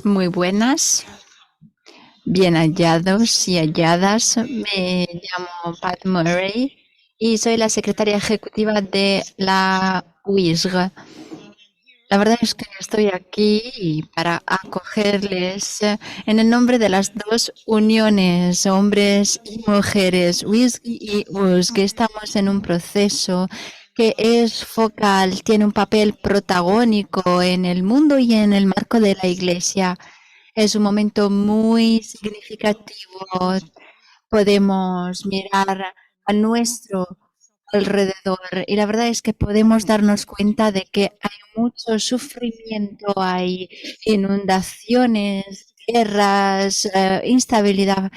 Muy buenas, bien hallados y halladas. Me llamo Pat Murray y soy la secretaria ejecutiva de la UISG. La verdad es que estoy aquí para acogerles en el nombre de las dos uniones, hombres y mujeres, WISG y USG. Estamos en un proceso que es focal, tiene un papel protagónico en el mundo y en el marco de la Iglesia. Es un momento muy significativo. Podemos mirar a nuestro alrededor y la verdad es que podemos darnos cuenta de que hay mucho sufrimiento, hay inundaciones, guerras, instabilidad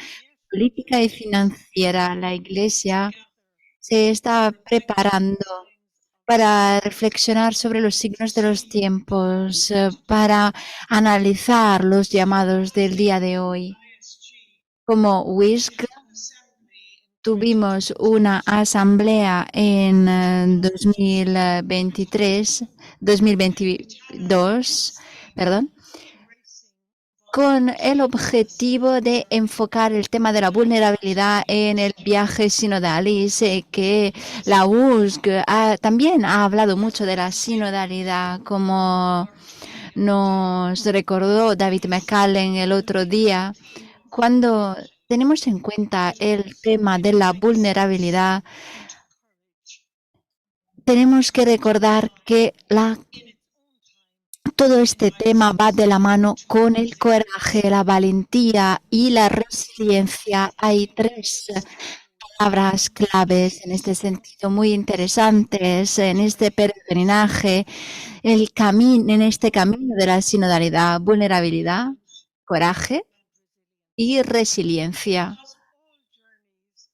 política y financiera. La Iglesia se está preparando para reflexionar sobre los signos de los tiempos, para analizar los llamados del día de hoy. Como WISC tuvimos una asamblea en 2022, perdón, con el objetivo de enfocar el tema de la vulnerabilidad en el viaje sinodal. Y sé que la USG también ha hablado mucho de la sinodalidad, como nos recordó David McCallum el otro día. Cuando tenemos en cuenta el tema de la vulnerabilidad, tenemos que recordar que todo este tema va de la mano con el coraje, la valentía y la resiliencia. Hay tres palabras claves en este sentido muy interesantes en este peregrinaje, en este camino de la sinodalidad: vulnerabilidad, coraje y resiliencia.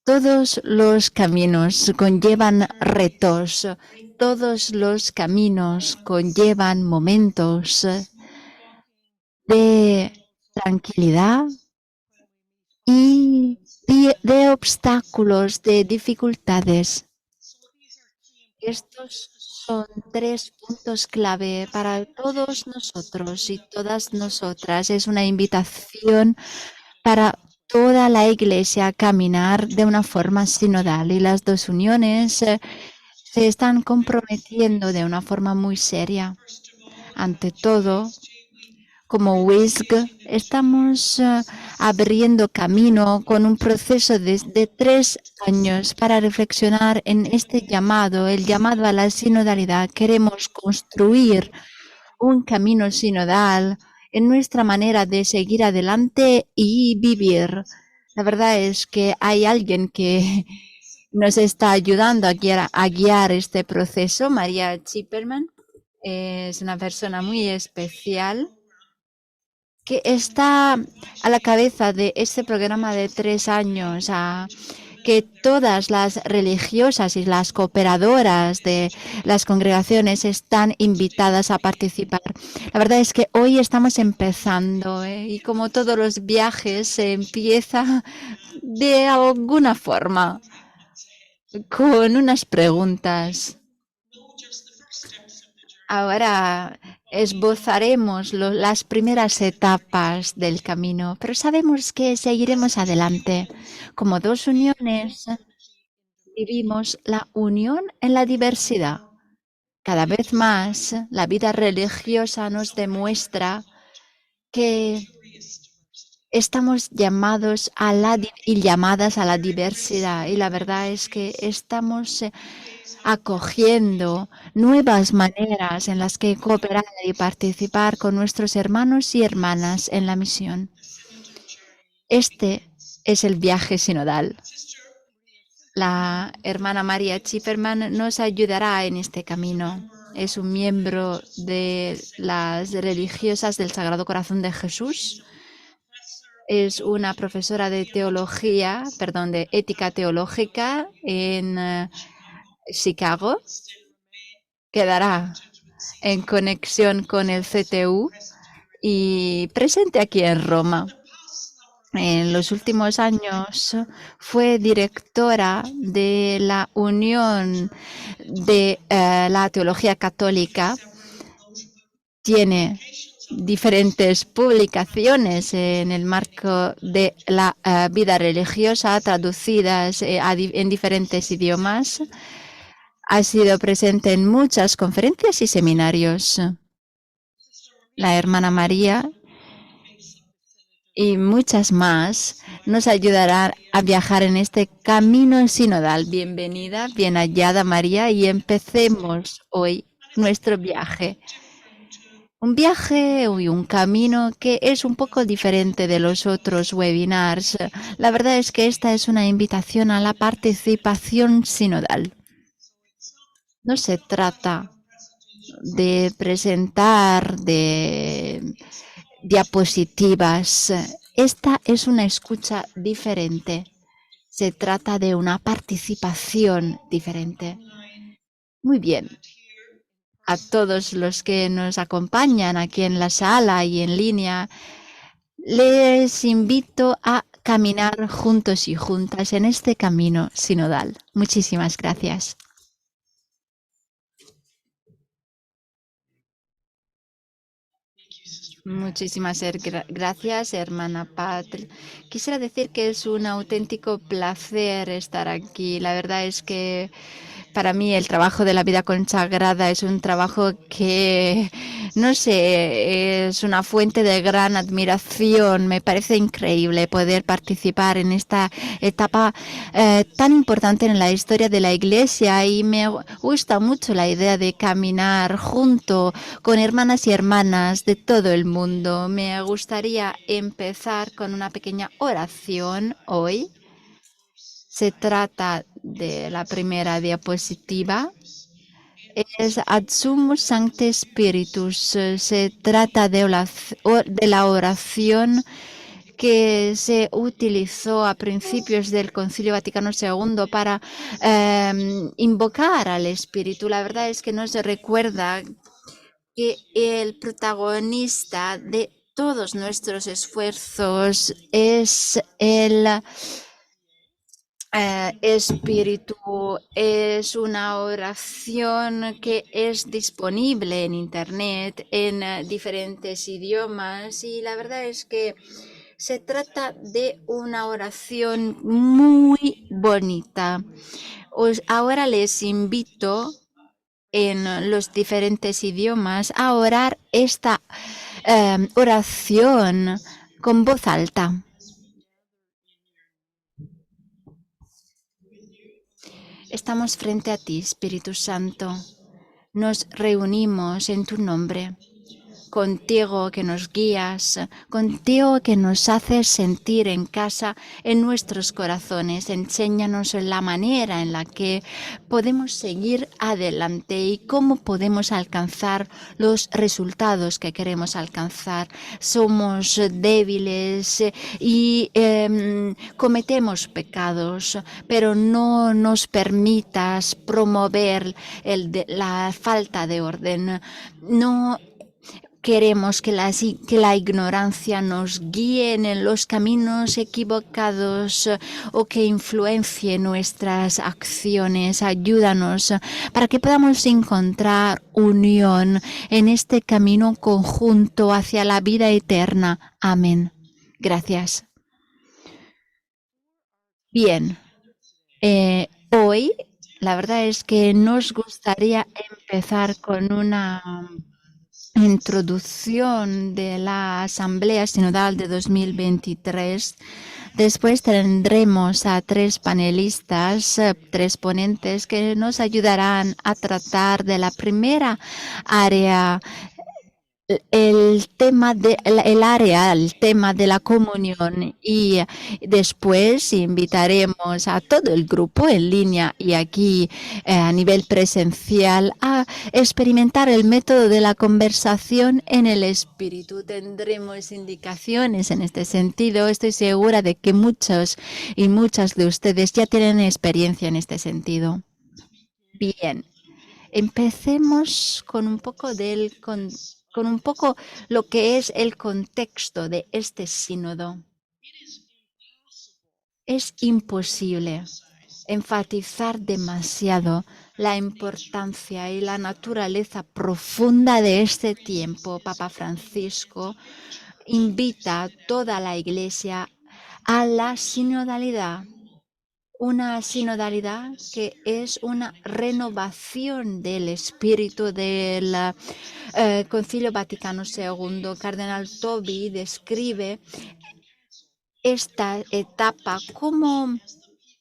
Todos los caminos conllevan retos, todos los caminos conllevan momentos de tranquilidad y de obstáculos, de dificultades. Estos son tres puntos clave para todos nosotros y todas nosotras. Es una invitación para toda la Iglesia a caminar de una forma sinodal, y las dos uniones se están comprometiendo de una forma muy seria. Ante todo, como WISG, estamos abriendo camino con un proceso de 3 años para reflexionar en este llamado, el llamado a la sinodalidad. Queremos construir un camino sinodal en nuestra manera de seguir adelante y vivir. La verdad es que hay alguien que nos está ayudando a guiar este proceso. María Chipperman es una persona muy especial que está a la cabeza de este programa de 3 años, que todas las religiosas y las cooperadoras de las congregaciones están invitadas a participar. La verdad es que hoy estamos empezando, y como todos los viajes se empieza de alguna forma con unas preguntas. Ahora esbozaremos las primeras etapas del camino, pero sabemos que seguiremos adelante. Como dos uniones, vivimos la unión en la diversidad. Cada vez más, la vida religiosa nos demuestra que estamos llamados y llamadas a la diversidad, y la verdad es que estamos acogiendo nuevas maneras en las que cooperar y participar con nuestros hermanos y hermanas en la misión. Este es el viaje sinodal. La hermana María Chipperman nos ayudará en este camino. Es un miembro de las religiosas del Sagrado Corazón de Jesús. Es una profesora de de ética teológica en Chicago. Quedará en conexión con el CTU y presente aquí en Roma. En los últimos años fue directora de la Unión de la Teología Católica. Tiene diferentes publicaciones en el marco de la vida religiosa traducidas en diferentes idiomas. Ha sido presente en muchas conferencias y seminarios. La hermana María y muchas más nos ayudarán a viajar en este camino sinodal. Bienvenida, bien hallada María, y empecemos hoy nuestro viaje. Un viaje y un camino que es un poco diferente de los otros webinars. La verdad es que esta es una invitación a la participación sinodal. No se trata de presentar de diapositivas. Esta es una escucha diferente. Se trata de una participación diferente. Muy bien. A todos los que nos acompañan aquí en la sala y en línea, les invito a caminar juntos y juntas en este camino sinodal. Muchísimas gracias. Muchísimas gracias, hermana Patri. Quisiera decir que es un auténtico placer estar aquí. La verdad es que para mí el trabajo de la vida consagrada es un trabajo que, no sé, es una fuente de gran admiración. Me parece increíble poder participar en esta etapa tan importante en la historia de la Iglesia, y me gusta mucho la idea de caminar junto con hermanas y hermanas de todo el mundo. Me gustaría empezar con una pequeña oración hoy. Se trata de la primera diapositiva. Es Ad Sumus Sancte Spiritus. Se trata de la oración que se utilizó a principios del Concilio Vaticano II para invocar al Espíritu. La verdad es que nos recuerda que el protagonista de todos nuestros esfuerzos es el Espíritu. Es una oración que es disponible en Internet en diferentes idiomas, y la verdad es que se trata de una oración muy bonita. Ahora les invito en los diferentes idiomas a orar esta oración con voz alta. Estamos frente a ti, Espíritu Santo. Nos reunimos en tu nombre. Contigo que nos guías, contigo que nos haces sentir en casa en nuestros corazones. Enséñanos la manera en la que podemos seguir adelante y cómo podemos alcanzar los resultados que queremos alcanzar. Somos débiles y cometemos pecados, pero no nos permitas promover la falta de orden. No queremos que la ignorancia nos guíe en los caminos equivocados o que influencie nuestras acciones. Ayúdanos para que podamos encontrar unión en este camino conjunto hacia la vida eterna. Amén. Gracias. Bien, hoy la verdad es que nos gustaría empezar con una introducción de la Asamblea Sinodal de 2023. Después tendremos a tres panelistas, tres ponentes que nos ayudarán a tratar de la primera área, el tema el tema de la comunión, y después invitaremos a todo el grupo en línea y aquí a nivel presencial a experimentar el método de la conversación en el espíritu. Tendremos indicaciones en este sentido. Estoy segura de que muchos y muchas de ustedes ya tienen experiencia en este sentido. Bien. Empecemos con un poco con un poco lo que es el contexto de este sínodo. Es imposible enfatizar demasiado la importancia y la naturaleza profunda de este tiempo. Papa Francisco invita a toda la Iglesia a la sinodalidad. Una sinodalidad que es una renovación del espíritu del Concilio Vaticano II. Cardenal Toby describe esta etapa como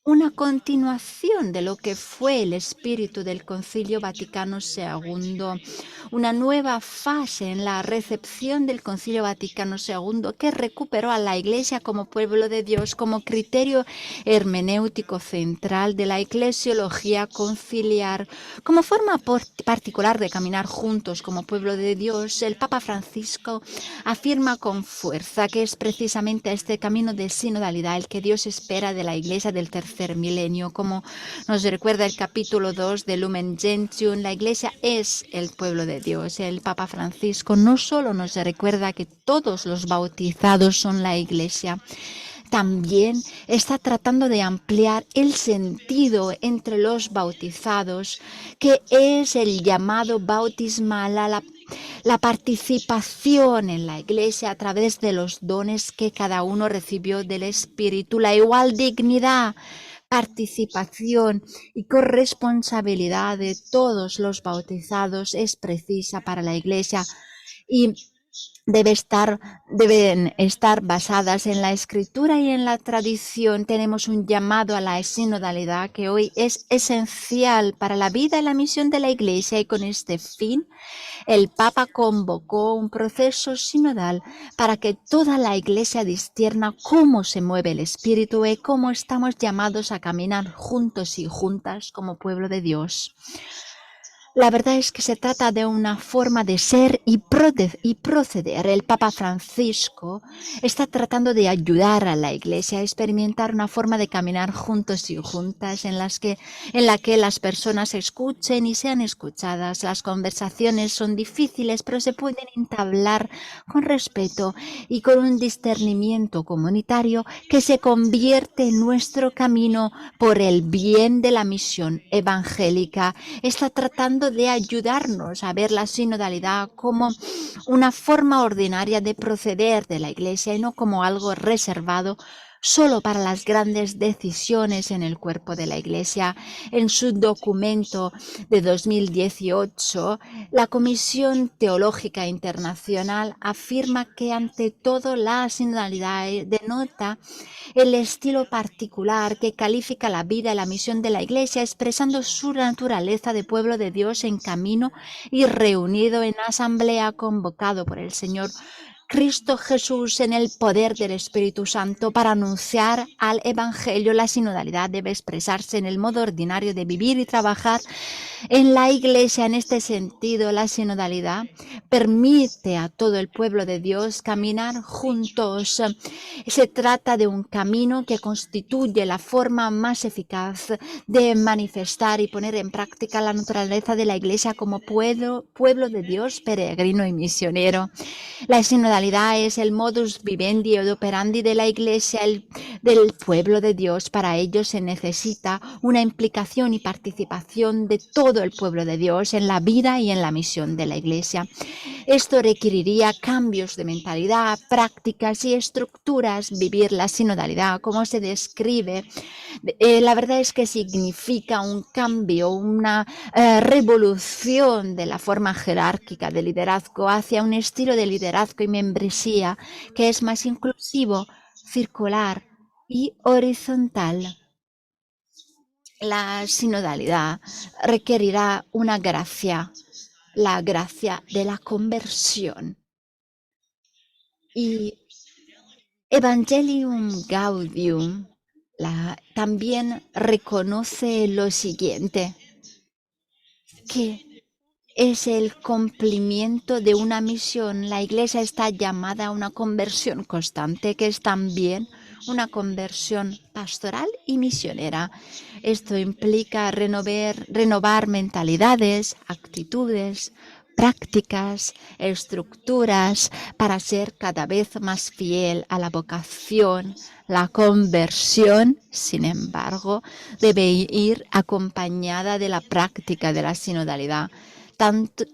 una continuación de lo que fue el espíritu del Concilio Vaticano II, una nueva fase en la recepción del Concilio Vaticano II que recuperó a la Iglesia como pueblo de Dios, como criterio hermenéutico central de la eclesiología conciliar, como forma particular de caminar juntos como pueblo de Dios. El Papa Francisco afirma con fuerza que es precisamente este camino de sinodalidad el que Dios espera de la Iglesia del tercer milenio. Como nos recuerda el capítulo 2 de Lumen Gentium, la Iglesia es el pueblo de Dios. El Papa Francisco no solo nos recuerda que todos los bautizados son la Iglesia, también está tratando de ampliar el sentido entre los bautizados, que es el llamado bautismal a la participación en la Iglesia a través de los dones que cada uno recibió del Espíritu, la igual dignidad, participación y corresponsabilidad de todos los bautizados es precisa para la Iglesia y deben estar basadas en la escritura y en la tradición. Tenemos un llamado a la sinodalidad que hoy es esencial para la vida y la misión de la Iglesia, y con este fin el Papa convocó un proceso sinodal para que toda la Iglesia discierna cómo se mueve el Espíritu y cómo estamos llamados a caminar juntos y juntas como pueblo de Dios. La verdad es que se trata de una forma de ser y proceder. El Papa Francisco está tratando de ayudar a la Iglesia a experimentar una forma de caminar juntos y juntas en la que las personas escuchen y sean escuchadas. Las conversaciones son difíciles, pero se pueden entablar con respeto y con un discernimiento comunitario que se convierte en nuestro camino por el bien de la misión evangélica. Está tratando de ayudarnos a ver la sinodalidad como una forma ordinaria de proceder de la Iglesia y no como algo reservado solo para las grandes decisiones en el cuerpo de la Iglesia. En su documento de 2018, la Comisión Teológica Internacional afirma que ante todo la sinodalidad denota el estilo particular que califica la vida y la misión de la Iglesia, expresando su naturaleza de pueblo de Dios en camino y reunido en asamblea, convocado por el Señor Cristo Jesús en el poder del Espíritu Santo para anunciar al Evangelio. La sinodalidad debe expresarse en el modo ordinario de vivir y trabajar en la Iglesia. En este sentido, la sinodalidad permite a todo el pueblo de Dios caminar juntos. Se trata de un camino que constituye la forma más eficaz de manifestar y poner en práctica la naturaleza de la Iglesia como pueblo de Dios, peregrino y misionero. La sinodalidad es el modus vivendi o operandi de la Iglesia, del pueblo de Dios. Para ello se necesita una implicación y participación de todo el pueblo de Dios en la vida y en la misión de la Iglesia. Esto requeriría cambios de mentalidad, prácticas y estructuras. Vivir la sinodalidad, como se describe, la verdad es que significa un cambio, una revolución de la forma jerárquica de liderazgo hacia un estilo de liderazgo y membresía que es más inclusivo, circular y horizontal. La sinodalidad requerirá una gracia, la gracia de la conversión. Y Evangelium Gaudium también reconoce lo siguiente, que es el cumplimiento de una misión. La Iglesia está llamada a una conversión constante, que es también una conversión pastoral y misionera. Esto implica renovar mentalidades, actitudes, prácticas, estructuras para ser cada vez más fiel a la vocación. La conversión, sin embargo, debe ir acompañada de la práctica de la sinodalidad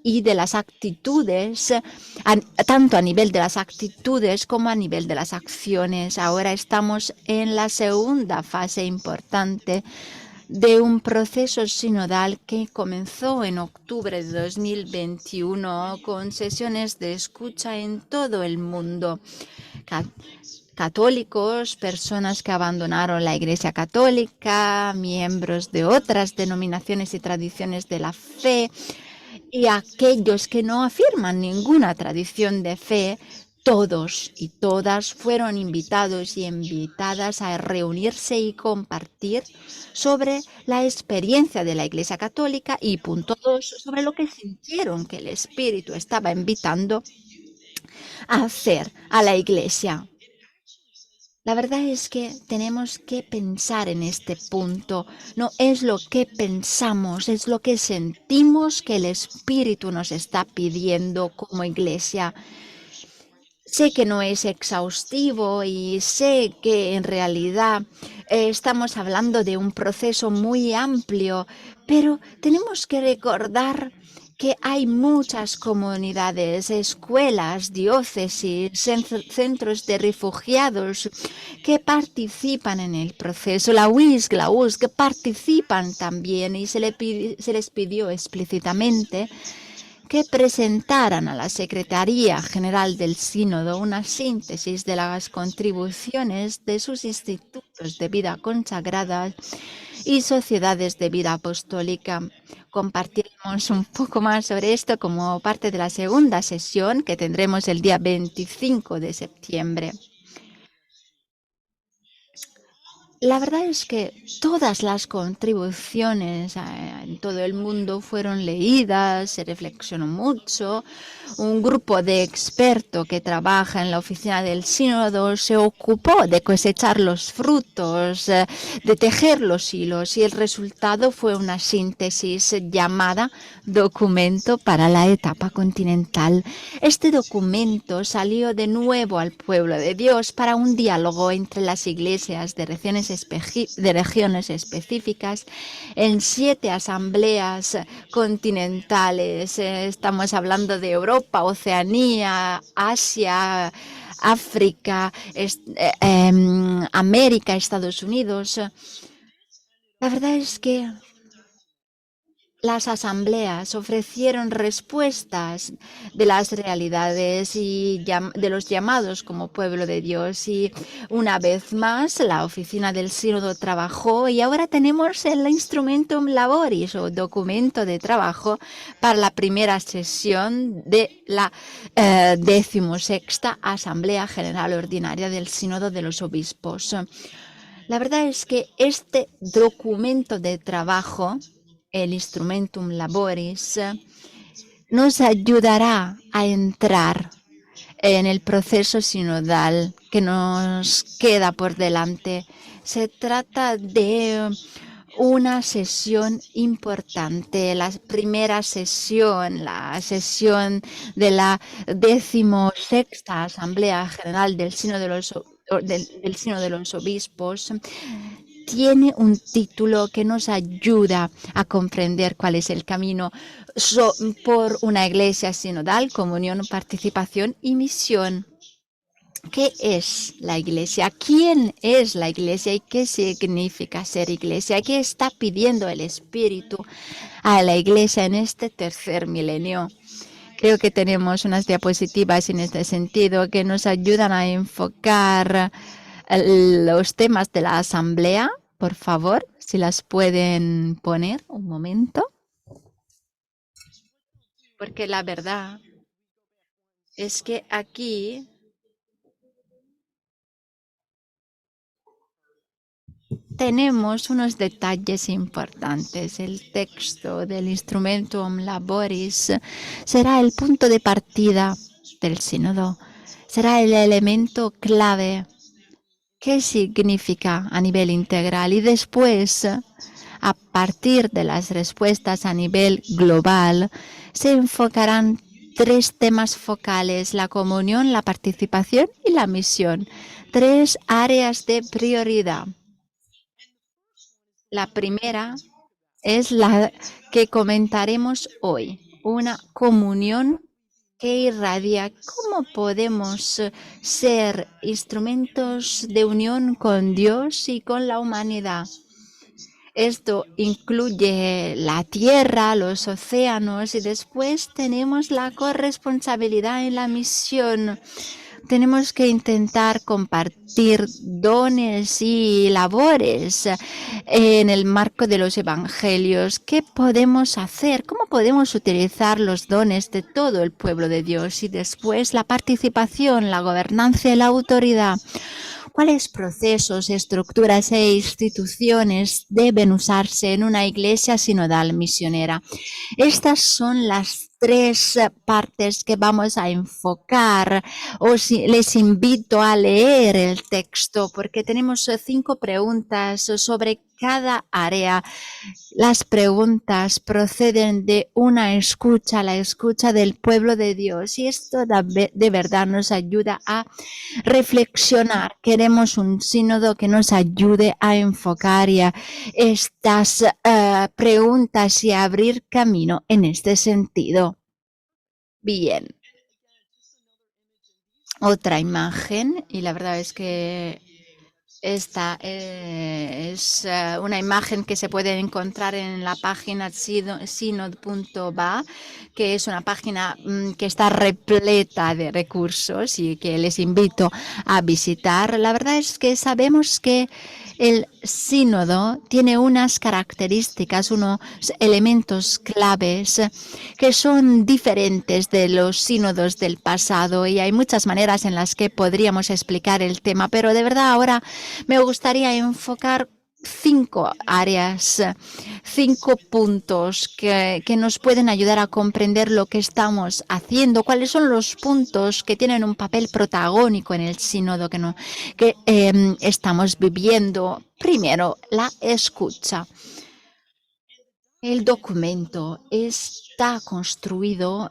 y de las actitudes, tanto a nivel de las actitudes como a nivel de las acciones. Ahora estamos en la segunda fase importante de un proceso sinodal que comenzó en octubre de 2021 con sesiones de escucha en todo el mundo. Católicos, personas que abandonaron la Iglesia Católica, miembros de otras denominaciones y tradiciones de la fe, y aquellos que no afirman ninguna tradición de fe. Todos y todas fueron invitados y invitadas a reunirse y compartir sobre la experiencia de la Iglesia Católica y punto 2, sobre lo que sintieron que el Espíritu estaba invitando a hacer a la Iglesia. La verdad es que tenemos que pensar en este punto. No es lo que pensamos, es lo que sentimos que el Espíritu nos está pidiendo como Iglesia. Sé que no es exhaustivo y sé que en realidad estamos hablando de un proceso muy amplio, pero tenemos que recordar que hay muchas comunidades, escuelas, diócesis, centros de refugiados que participan en el proceso. La UISC, la USC participan también y se les pidió explícitamente que presentaran a la Secretaría General del Sínodo una síntesis de las contribuciones de sus institutos de vida consagrada y sociedades de vida apostólica. Compartiremos un poco más sobre esto como parte de la segunda sesión que tendremos el día 25 de septiembre. La verdad es que todas las contribuciones en todo el mundo fueron leídas, se reflexionó mucho. Un grupo de expertos que trabaja en la oficina del sínodo se ocupó de cosechar los frutos, de tejer los hilos, y el resultado fue una síntesis llamada Documento para la Etapa Continental. Este documento salió de nuevo al pueblo de Dios para un diálogo entre las iglesias de regiones específicas en 7 asambleas continentales. Estamos hablando de Europa, Oceanía, Asia, África, América, Estados Unidos. La verdad es que las asambleas ofrecieron respuestas de las realidades y de los llamados como pueblo de Dios. Y una vez más, la oficina del sínodo trabajó y ahora tenemos el Instrumentum Laboris o documento de trabajo para la primera sesión de la 16ª Asamblea General Ordinaria del Sínodo de los Obispos. La verdad es que este documento de trabajo, el Instrumentum Laboris, nos ayudará a entrar en el proceso sinodal que nos queda por delante. Se trata de una sesión importante, la primera sesión, la sesión de la 16ª Asamblea General del Sínodo de los Obispos, tiene un título que nos ayuda a comprender cuál es el camino por una iglesia sinodal, comunión, participación y misión. ¿Qué es la iglesia? ¿Quién es la iglesia y qué significa ser iglesia? ¿Qué está pidiendo el Espíritu a la iglesia en este tercer milenio? Creo que tenemos unas diapositivas en este sentido que nos ayudan a enfocar los temas de la asamblea. Por favor, si las pueden poner un momento. Porque la verdad es que aquí tenemos unos detalles importantes. El texto del Instrumentum Laboris será el punto de partida del sínodo. Será el elemento clave. ¿Qué significa a nivel integral? Y después A partir de las respuestas a nivel global, se enfocarán 3 temas focales: la comunión, la participación y la misión. 3 áreas de prioridad. La primera es la que comentaremos hoy, una comunión que irradia. ¿Cómo podemos ser instrumentos de unión con Dios y con la humanidad? Esto incluye la tierra, los océanos, y después tenemos la corresponsabilidad en la misión. Tenemos que intentar compartir dones y labores en el marco de los evangelios. ¿Qué podemos hacer? ¿Cómo podemos utilizar los dones de todo el pueblo de Dios? Y después la participación, la gobernanza y la autoridad. ¿Cuáles procesos, estructuras e instituciones deben usarse en una iglesia sinodal misionera? Estas son las 3 partes que vamos a enfocar. Les invito a leer el texto porque tenemos 5 preguntas sobre cada área. Las preguntas proceden de una escucha, la escucha del pueblo de Dios, y esto de verdad nos ayuda a reflexionar. Queremos un sínodo que nos ayude a enfocar estas preguntas y a abrir camino en este sentido. Bien. Otra imagen, y la verdad es que esta es una imagen que se puede encontrar en la página synod.va, que es una página que está repleta de recursos y que les invito a visitar. La verdad es que sabemos que el sínodo tiene unas características, unos elementos claves que son diferentes de los sínodos del pasado, y hay muchas maneras en las que podríamos explicar el tema, pero de verdad ahora me gustaría enfocar 5 áreas, 5 puntos que nos pueden ayudar a comprender lo que estamos haciendo, cuáles son los puntos que tienen un papel protagónico en el sínodo que estamos viviendo. Primero, la escucha. El documento está construido,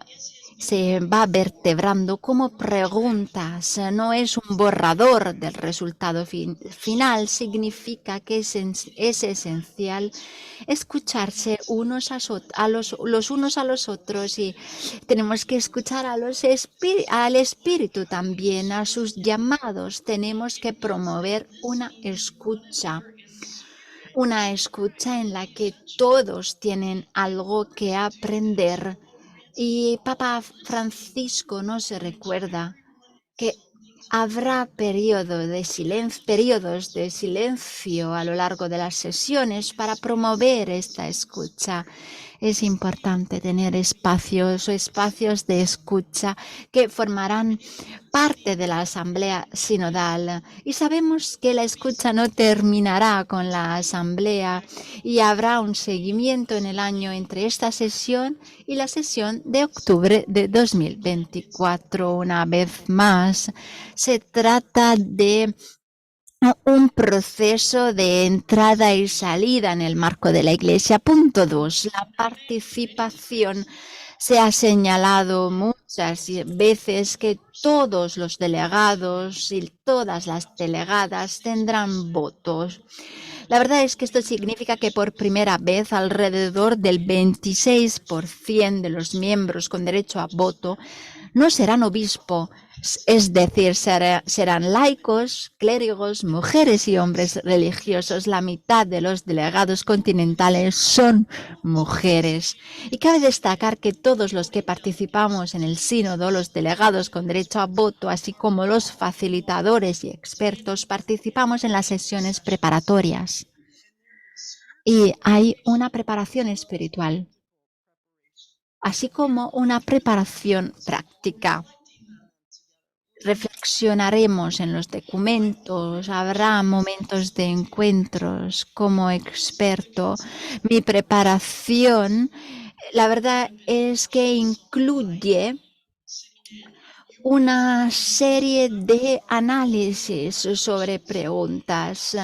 se va vertebrando como preguntas, no es un borrador del resultado final. Significa que es esencial escucharse los unos a los otros, y tenemos que escuchar al Espíritu también, a sus llamados. Tenemos que promover una escucha en la que todos tienen algo que aprender. Y Papa Francisco nos recuerda que habrá periodos de silencio a lo largo de las sesiones para promover esta escucha. Es importante tener espacios de escucha que formarán parte de la asamblea sinodal. Y sabemos que la escucha no terminará con la asamblea, y habrá un seguimiento en el año entre esta sesión y la sesión de octubre de 2024. Una vez más, se trata de un proceso de entrada y salida en el marco de la Iglesia. Punto 2, la participación. Se ha señalado muchas veces que todos los delegados y todas las delegadas tendrán votos. La verdad es que esto significa que por primera vez alrededor del 26% de los miembros con derecho a voto no serán obispos, es decir, serán laicos, clérigos, mujeres y hombres religiosos. La mitad de los delegados continentales son mujeres. Y cabe destacar que todos los que participamos en el sínodo, los delegados con derecho a voto, así como los facilitadores y expertos, participamos en las sesiones preparatorias. Y hay una preparación espiritual, así como una preparación práctica. Reflexionaremos en los documentos, habrá momentos de encuentros como experto. Mi preparación, la verdad es que incluye una serie de análisis sobre preguntas,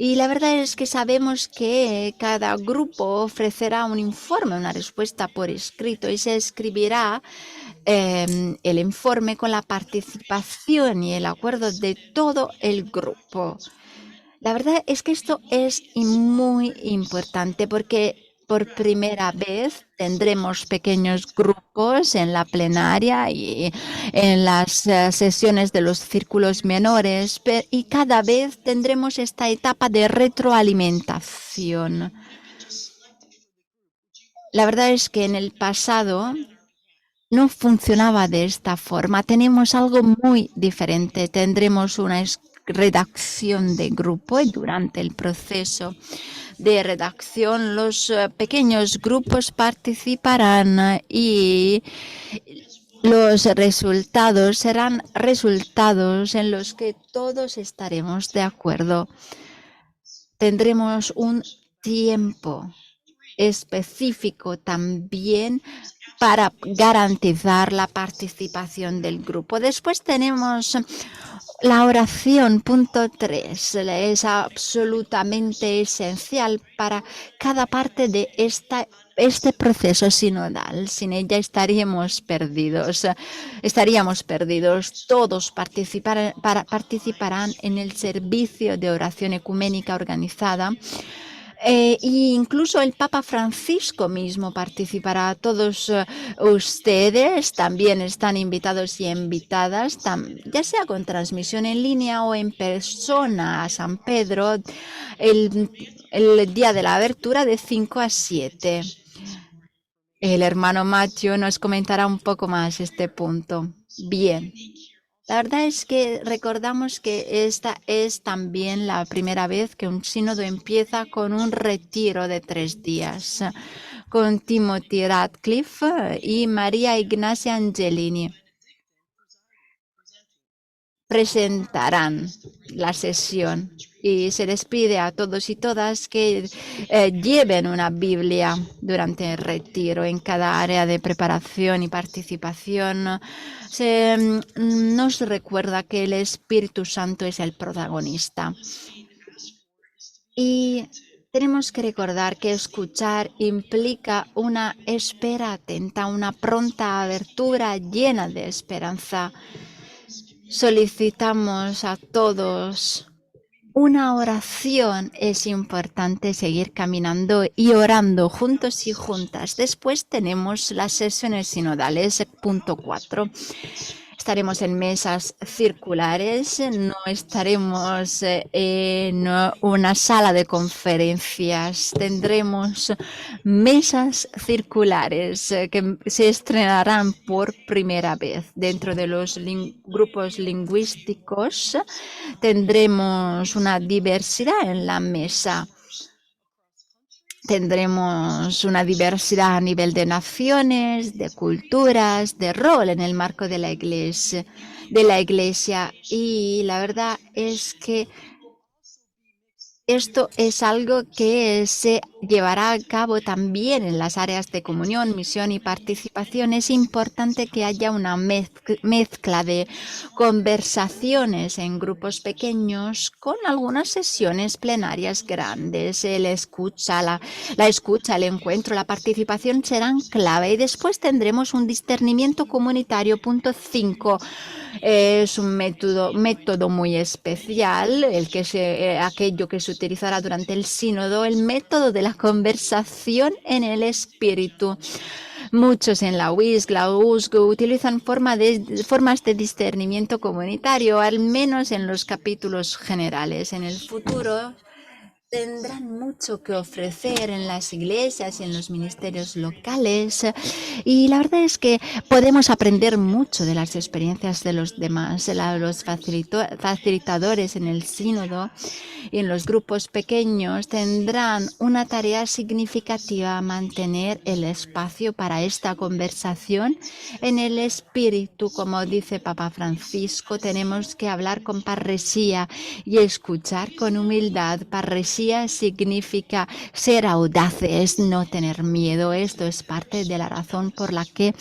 Y la verdad es que sabemos que cada grupo ofrecerá un informe, una respuesta por escrito y se escribirá el informe con la participación y el acuerdo de todo el grupo. La verdad es que esto es muy importante porque por primera vez tendremos pequeños grupos en la plenaria y en las sesiones de los círculos menores y cada vez tendremos esta etapa de retroalimentación. La verdad es que en el pasado no funcionaba de esta forma. Tenemos algo muy diferente. Tendremos una redacción de grupo y durante el proceso de redacción los pequeños grupos participarán y los resultados serán resultados en los que todos estaremos de acuerdo. Tendremos un tiempo específico también para garantizar la participación del grupo. Después tenemos la oración, punto 3. Es absolutamente esencial para cada parte de este proceso sinodal. Sin ella estaríamos perdidos. Todos participarán en el servicio de oración ecuménica organizada. Incluso el Papa Francisco mismo participará. Todos ustedes también están invitados y invitadas, ya sea con transmisión en línea o en persona a San Pedro, el día de la abertura de 5 a 7. El hermano Matthew nos comentará un poco más este punto. Bien. La verdad es que recordamos que esta es también la primera vez que un sínodo empieza con un retiro de 3 días, con Timothy Radcliffe y María Ignacia Angelini. Presentarán la sesión y se les pide a todos y todas que lleven una Biblia durante el retiro. En cada área de preparación y participación nos recuerda que el Espíritu Santo es el protagonista. Y tenemos que recordar que escuchar implica una espera atenta, una pronta abertura llena de esperanza. Solicitamos a todos una oración. Es importante seguir caminando y orando juntos y juntas. Después tenemos las sesiones sinodales, punto 4. Estaremos en mesas circulares, no estaremos en una sala de conferencias. Tendremos mesas circulares que se estrenarán por primera vez dentro de los grupos lingüísticos. Tendremos una diversidad en la mesa. Tendremos una diversidad a nivel de naciones, de culturas, de rol en el marco de la iglesia. Y la verdad es que esto es algo que se llevará a cabo también en las áreas de comunión, misión y participación. Es importante que haya una mezcla de conversaciones en grupos pequeños con algunas sesiones plenarias grandes. La escucha, el encuentro, la participación serán clave. Y después tendremos un discernimiento comunitario, punto 5. Es un método muy especial, aquello que se utilizará durante el sínodo, el método de la conversación en el espíritu. Muchos en la UISC, la USGO, utilizan formas de discernimiento comunitario, al menos en los capítulos generales. En el futuro tendrán mucho que ofrecer en las iglesias y en los ministerios locales, y la verdad es que podemos aprender mucho de las experiencias de los demás. Los facilitadores en el sínodo y en los grupos pequeños tendrán una tarea significativa: mantener el espacio para esta conversación en el espíritu. Como dice Papa Francisco, tenemos que hablar con parresía y escuchar con humildad. Parresía iglesia significa ser audaces, no tener miedo. Esto es parte de la razón por la que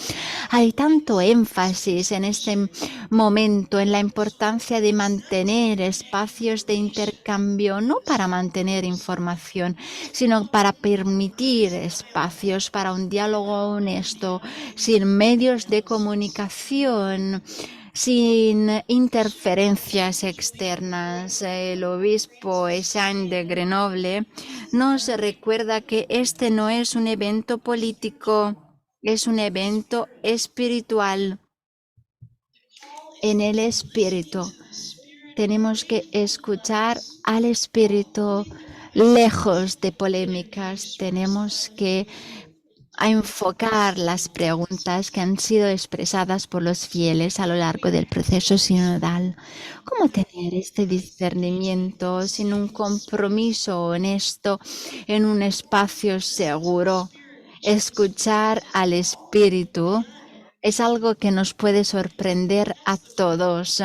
hay tanto énfasis en este momento en la importancia de mantener espacios de intercambio, no para mantener información, sino para permitir espacios para un diálogo honesto, sin medios de comunicación, sin interferencias externas. El obispo Eugène de Grenoble nos recuerda que este no es un evento político, es un evento espiritual. En el espíritu tenemos que escuchar al espíritu lejos de polémicas. Tenemos que enfocar las preguntas que han sido expresadas por los fieles a lo largo del proceso sinodal. ¿Cómo tener este discernimiento sin un compromiso honesto en un espacio seguro? Escuchar al espíritu es algo que nos puede sorprender a todos,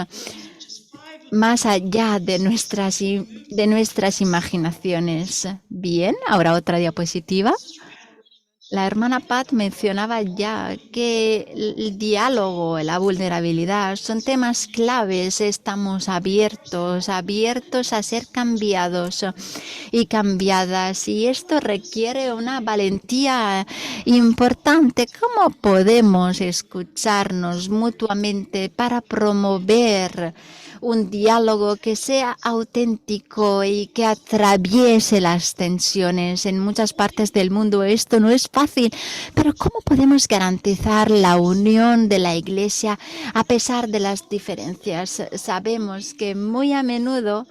más allá de nuestras imaginaciones. Bien, ahora otra diapositiva. La hermana Pat mencionaba ya que el diálogo, la vulnerabilidad son temas claves. Estamos abiertos a ser cambiados y cambiadas. Y esto requiere una valentía importante. ¿Cómo podemos escucharnos mutuamente para promover un diálogo que sea auténtico y que atraviese las tensiones? En muchas partes del mundo esto no es fácil, pero ¿cómo podemos garantizar la unión de la Iglesia a pesar de las diferencias? Sabemos que muy a menudo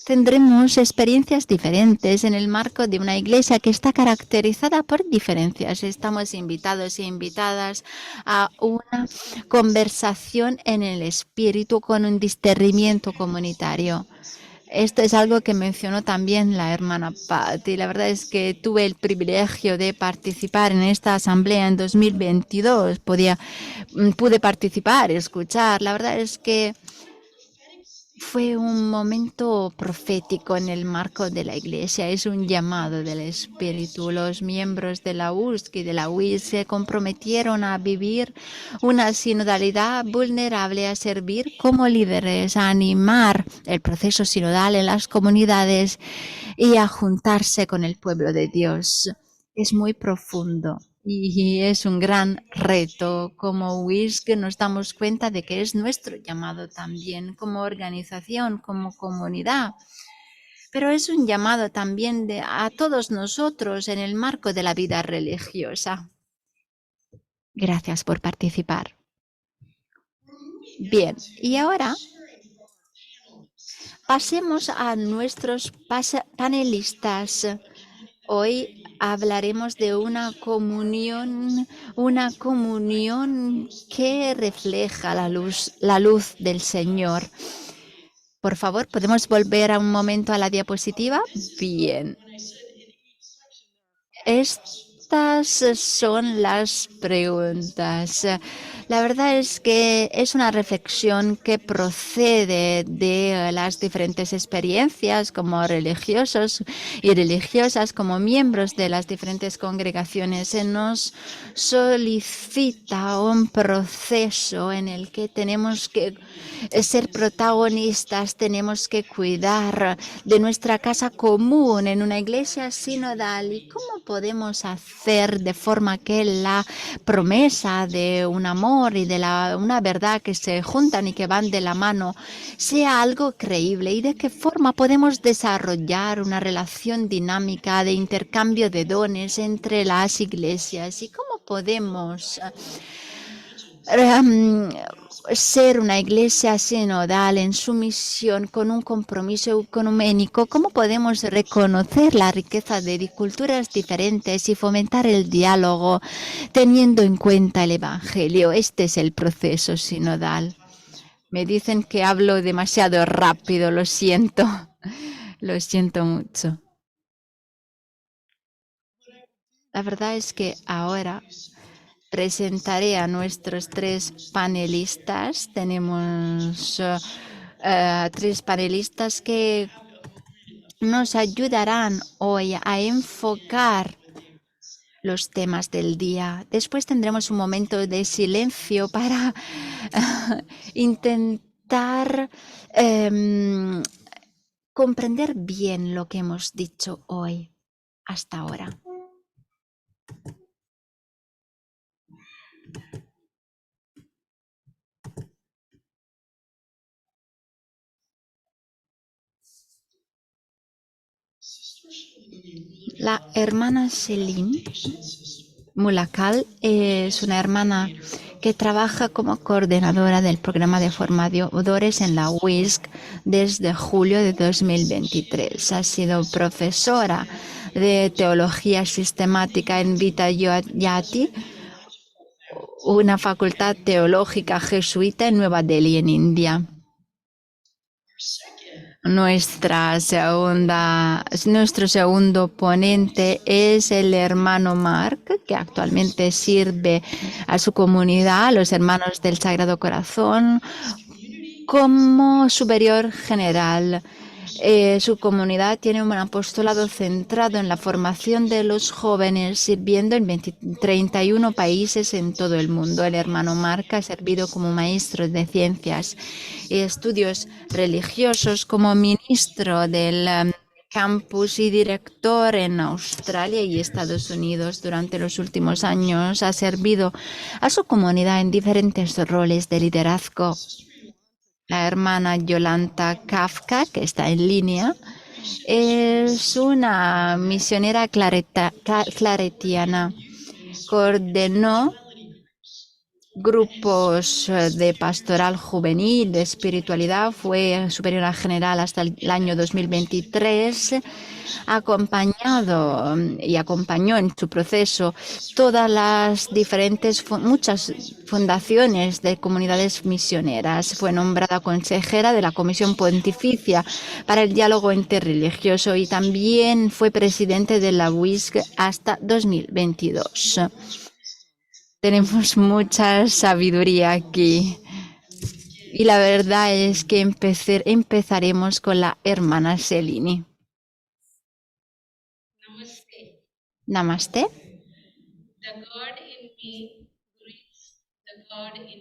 tendremos experiencias diferentes en el marco de una iglesia que está caracterizada por diferencias. Estamos invitados e invitadas a una conversación en el espíritu con un discernimiento comunitario. Esto es algo que mencionó también la hermana Pat, y la verdad es que tuve el privilegio de participar en esta asamblea en 2022. Pude participar, escuchar. La verdad es que fue un momento profético en el marco de la Iglesia, es un llamado del Espíritu. Los miembros de la USC y de la UIS se comprometieron a vivir una sinodalidad vulnerable, a servir como líderes, a animar el proceso sinodal en las comunidades y a juntarse con el pueblo de Dios. Es muy profundo. Y es un gran reto. Como WISC nos damos cuenta de que es nuestro llamado también como organización, como comunidad. Pero es un llamado también a todos nosotros en el marco de la vida religiosa. Gracias por participar. Bien, y ahora pasemos a nuestros panelistas. Hoy hablaremos de una comunión que refleja la luz del Señor. Por favor, ¿podemos volver a un momento a la diapositiva? Bien. Estas son las preguntas. La verdad es que es una reflexión que procede de las diferentes experiencias como religiosos y religiosas, como miembros de las diferentes congregaciones. Se nos solicita un proceso en el que tenemos que ser protagonistas, tenemos que cuidar de nuestra casa común en una iglesia sinodal. ¿Y cómo podemos hacer de forma que la promesa de un amor y de una verdad que se juntan y que van de la mano sea algo creíble? ¿Y de qué forma podemos desarrollar una relación dinámica de intercambio de dones entre las iglesias? ¿Y cómo podemos ser una iglesia sinodal en su misión con un compromiso ecuménico? ¿Cómo podemos reconocer la riqueza de culturas diferentes y fomentar el diálogo teniendo en cuenta el Evangelio? Este es el proceso sinodal. Me dicen que hablo demasiado rápido, lo siento. Lo siento mucho. La verdad es que ahora presentaré a nuestros tres panelistas. Tenemos tres panelistas que nos ayudarán hoy a enfocar los temas del día. Después tendremos un momento de silencio para intentar comprender bien lo que hemos dicho hoy hasta ahora. La hermana Celine Mulakal es una hermana que trabaja como coordinadora del programa de formadores en la WISC desde julio de 2023. Ha sido profesora de teología sistemática en Vidyayati, una facultad teológica jesuita en Nueva Delhi, en India. Nuestro segundo ponente es el hermano Mark, que actualmente sirve a su comunidad, a los hermanos del Sagrado Corazón, como superior general. Su comunidad tiene un apostolado centrado en la formación de los jóvenes, sirviendo en 31 países en todo el mundo. El hermano Mark ha servido como maestro de ciencias y estudios religiosos, como ministro del campus y director en Australia y Estados Unidos. Durante los últimos años ha servido a su comunidad en diferentes roles de liderazgo. La hermana Yolanta Kafka, que está en línea, es una misionera claretiana. Coordinó grupos de pastoral juvenil, de espiritualidad, fue superiora general hasta el año 2023, acompañado y acompañó en su proceso todas las muchas fundaciones de comunidades misioneras. Fue nombrada consejera de la Comisión Pontificia para el Diálogo Interreligioso y también fue presidente de la WISC hasta 2022. Tenemos mucha sabiduría aquí. Y la verdad es que empezaremos con la hermana Celini. Namaste.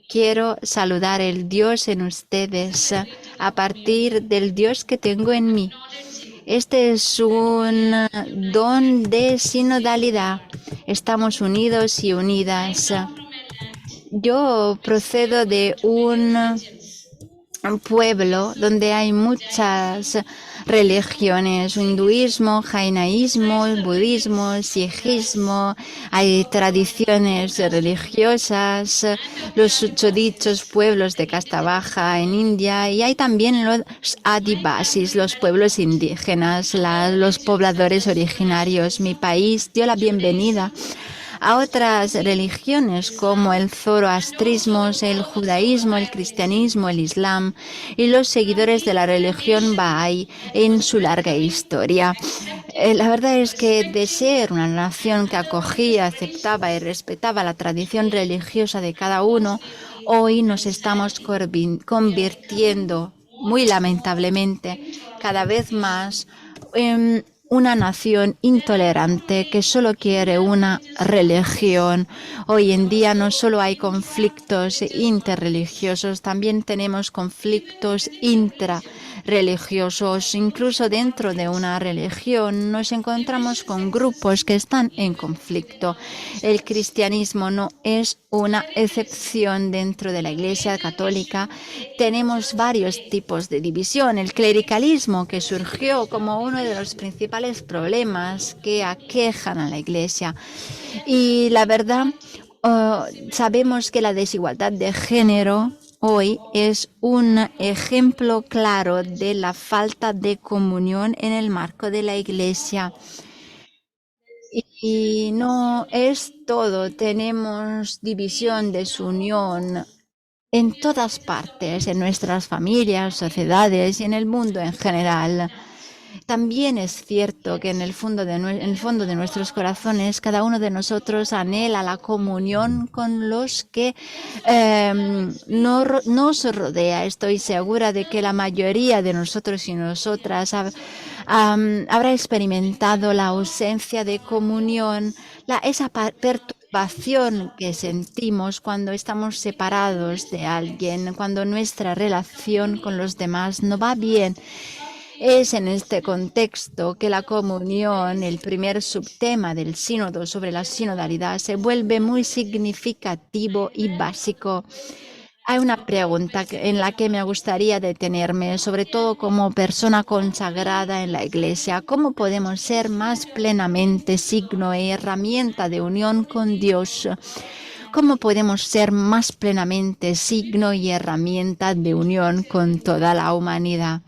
Quiero saludar el Dios en ustedes a partir del Dios que tengo en mí. Este es un don de sinodalidad. Estamos unidos y unidas. Yo procedo de un pueblo donde hay muchas religiones, hinduismo, jainaísmo, budismo, sijismo, hay tradiciones religiosas, los 8 dichos pueblos de casta baja en India, y hay también los adivasis, los pueblos indígenas, los pobladores originarios. Mi país dio la bienvenida a otras religiones como el zoroastrismo, el judaísmo, el cristianismo, el islam y los seguidores de la religión Bahá'í en su larga historia. La verdad es que de ser una nación que acogía, aceptaba y respetaba la tradición religiosa de cada uno, hoy nos estamos convirtiendo, muy lamentablemente, cada vez más en una nación intolerante que solo quiere una religión. Hoy en día no solo hay conflictos interreligiosos, también tenemos conflictos intrarreligiosos. Incluso dentro de una religión nos encontramos con grupos que están en conflicto. El cristianismo no es una excepción dentro de la Iglesia Católica. Tenemos varios tipos de división. El clericalismo, que surgió como uno de los principales problemas que aquejan a la Iglesia. Y la verdad, sabemos que la desigualdad de género hoy es un ejemplo claro de la falta de comunión en el marco de la Iglesia. Y no es todo, tenemos división, desunión en todas partes, en nuestras familias, sociedades y en el mundo en general. También es cierto que en el fondo de nuestros corazones, cada uno de nosotros anhela la comunión con los que nos rodea. Estoy segura de que la mayoría de nosotros y nosotras habrá experimentado la ausencia de comunión, esa perturbación que sentimos cuando estamos separados de alguien, cuando nuestra relación con los demás no va bien. Es en este contexto que la comunión, el primer subtema del sínodo sobre la sinodalidad, se vuelve muy significativo y básico. Hay una pregunta en la que me gustaría detenerme, sobre todo como persona consagrada en la Iglesia. ¿Cómo podemos ser más plenamente signo e herramienta de unión con Dios? ¿Cómo podemos ser más plenamente signo y herramienta de unión con toda la humanidad?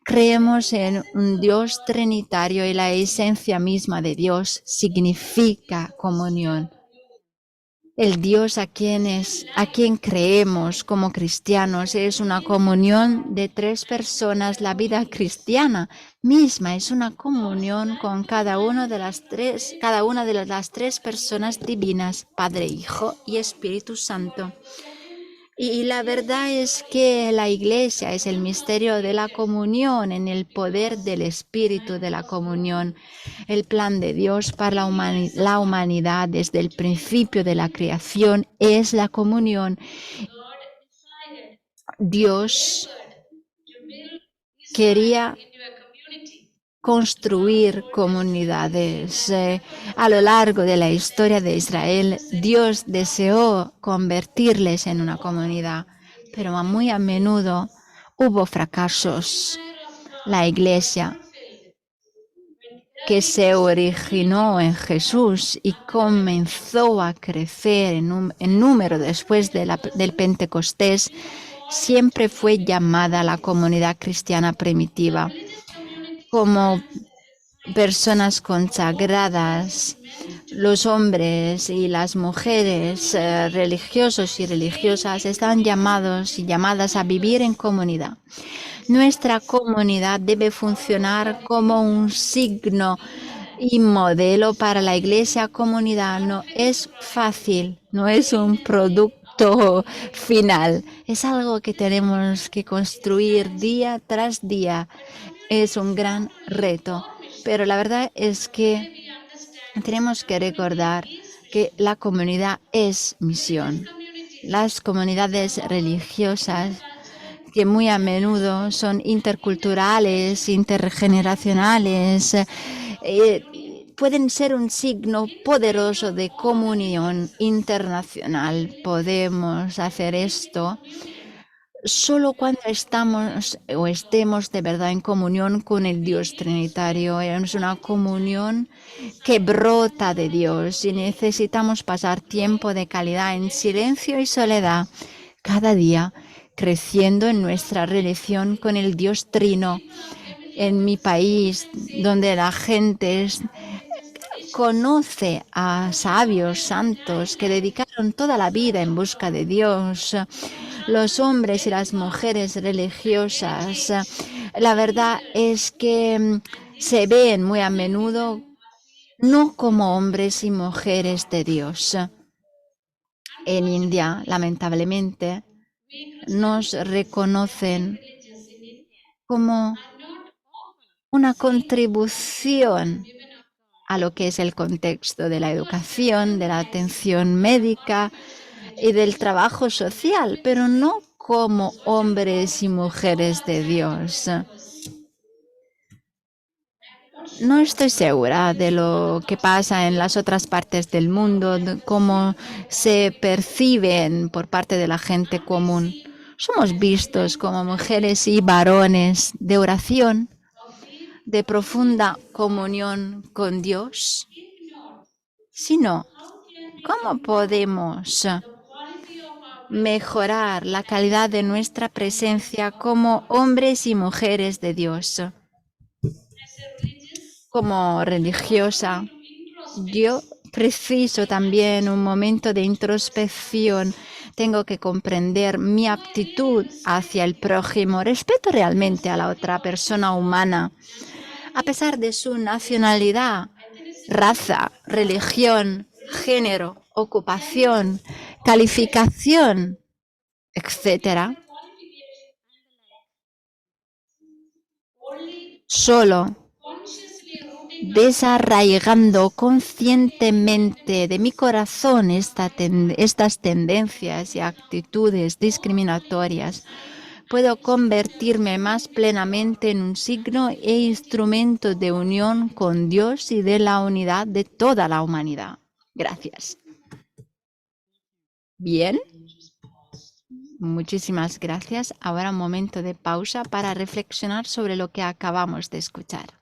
Creemos en un Dios trinitario y la esencia misma de Dios significa comunión. El Dios a quien creemos como cristianos es una comunión de tres personas. La vida cristiana misma es una comunión con cada una de las tres personas divinas, Padre, Hijo y Espíritu Santo. Y la verdad es que la Iglesia es el misterio de la comunión, en el poder del Espíritu de la comunión, el plan de Dios para la humanidad desde el principio de la creación es la comunión. Dios quería construir comunidades. A lo largo de la historia de Israel, Dios deseó convertirles en una comunidad, pero muy a menudo hubo fracasos. La Iglesia, que se originó en Jesús y comenzó a crecer en número después del Pentecostés, siempre fue llamada la comunidad cristiana primitiva. Como personas consagradas, los hombres y las mujeres religiosos y religiosas están llamados y llamadas a vivir en comunidad. Nuestra comunidad debe funcionar como un signo y modelo para la Iglesia comunidad. No es fácil, no es un producto final, es algo que tenemos que construir día tras día. Es un gran reto, pero la verdad es que tenemos que recordar que la comunidad es misión. Las comunidades religiosas, que muy a menudo son interculturales, intergeneracionales, pueden ser un signo poderoso de comunión internacional. Podemos hacer esto solo cuando estemos de verdad en comunión con el Dios Trinitario. Es una comunión que brota de Dios y necesitamos pasar tiempo de calidad en silencio y soledad cada día, creciendo en nuestra relación con el Dios Trino. En mi país, donde la gente conoce a sabios, santos, que dedicaron toda la vida en busca de Dios, los hombres y las mujeres religiosas, la verdad es que se ven muy a menudo no como hombres y mujeres de Dios. En India, lamentablemente, nos reconocen como una contribución a lo que es el contexto de la educación, de la atención médica y del trabajo social, pero no como hombres y mujeres de Dios. No estoy segura de lo que pasa en las otras partes del mundo, de cómo se perciben por parte de la gente común. Somos vistos como mujeres y varones de oración, de profunda comunión con Dios. Si no, ¿cómo podemos mejorar la calidad de nuestra presencia como hombres y mujeres de Dios? Como religiosa, yo preciso también un momento de introspección. Tengo que comprender mi aptitud hacia el prójimo. Respeto realmente a la otra persona humana. a pesar de su nacionalidad, raza, religión, género, ocupación, calificación, etcétera. Solo desarraigando conscientemente de mi corazón estas tendencias y actitudes discriminatorias, puedo convertirme más plenamente en un signo e instrumento de unión con Dios y de la unidad de toda la humanidad. Gracias. Bien, muchísimas gracias. Ahora un momento de pausa para reflexionar sobre lo que acabamos de escuchar.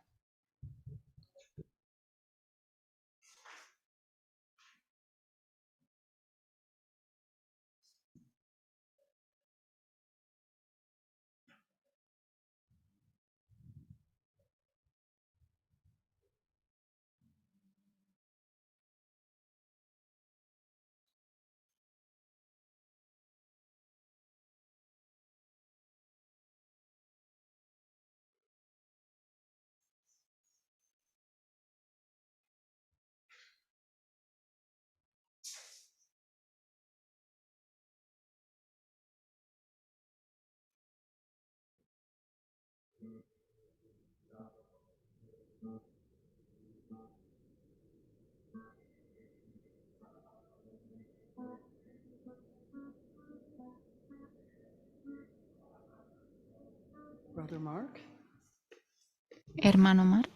Brother Mark. Hermano Mark.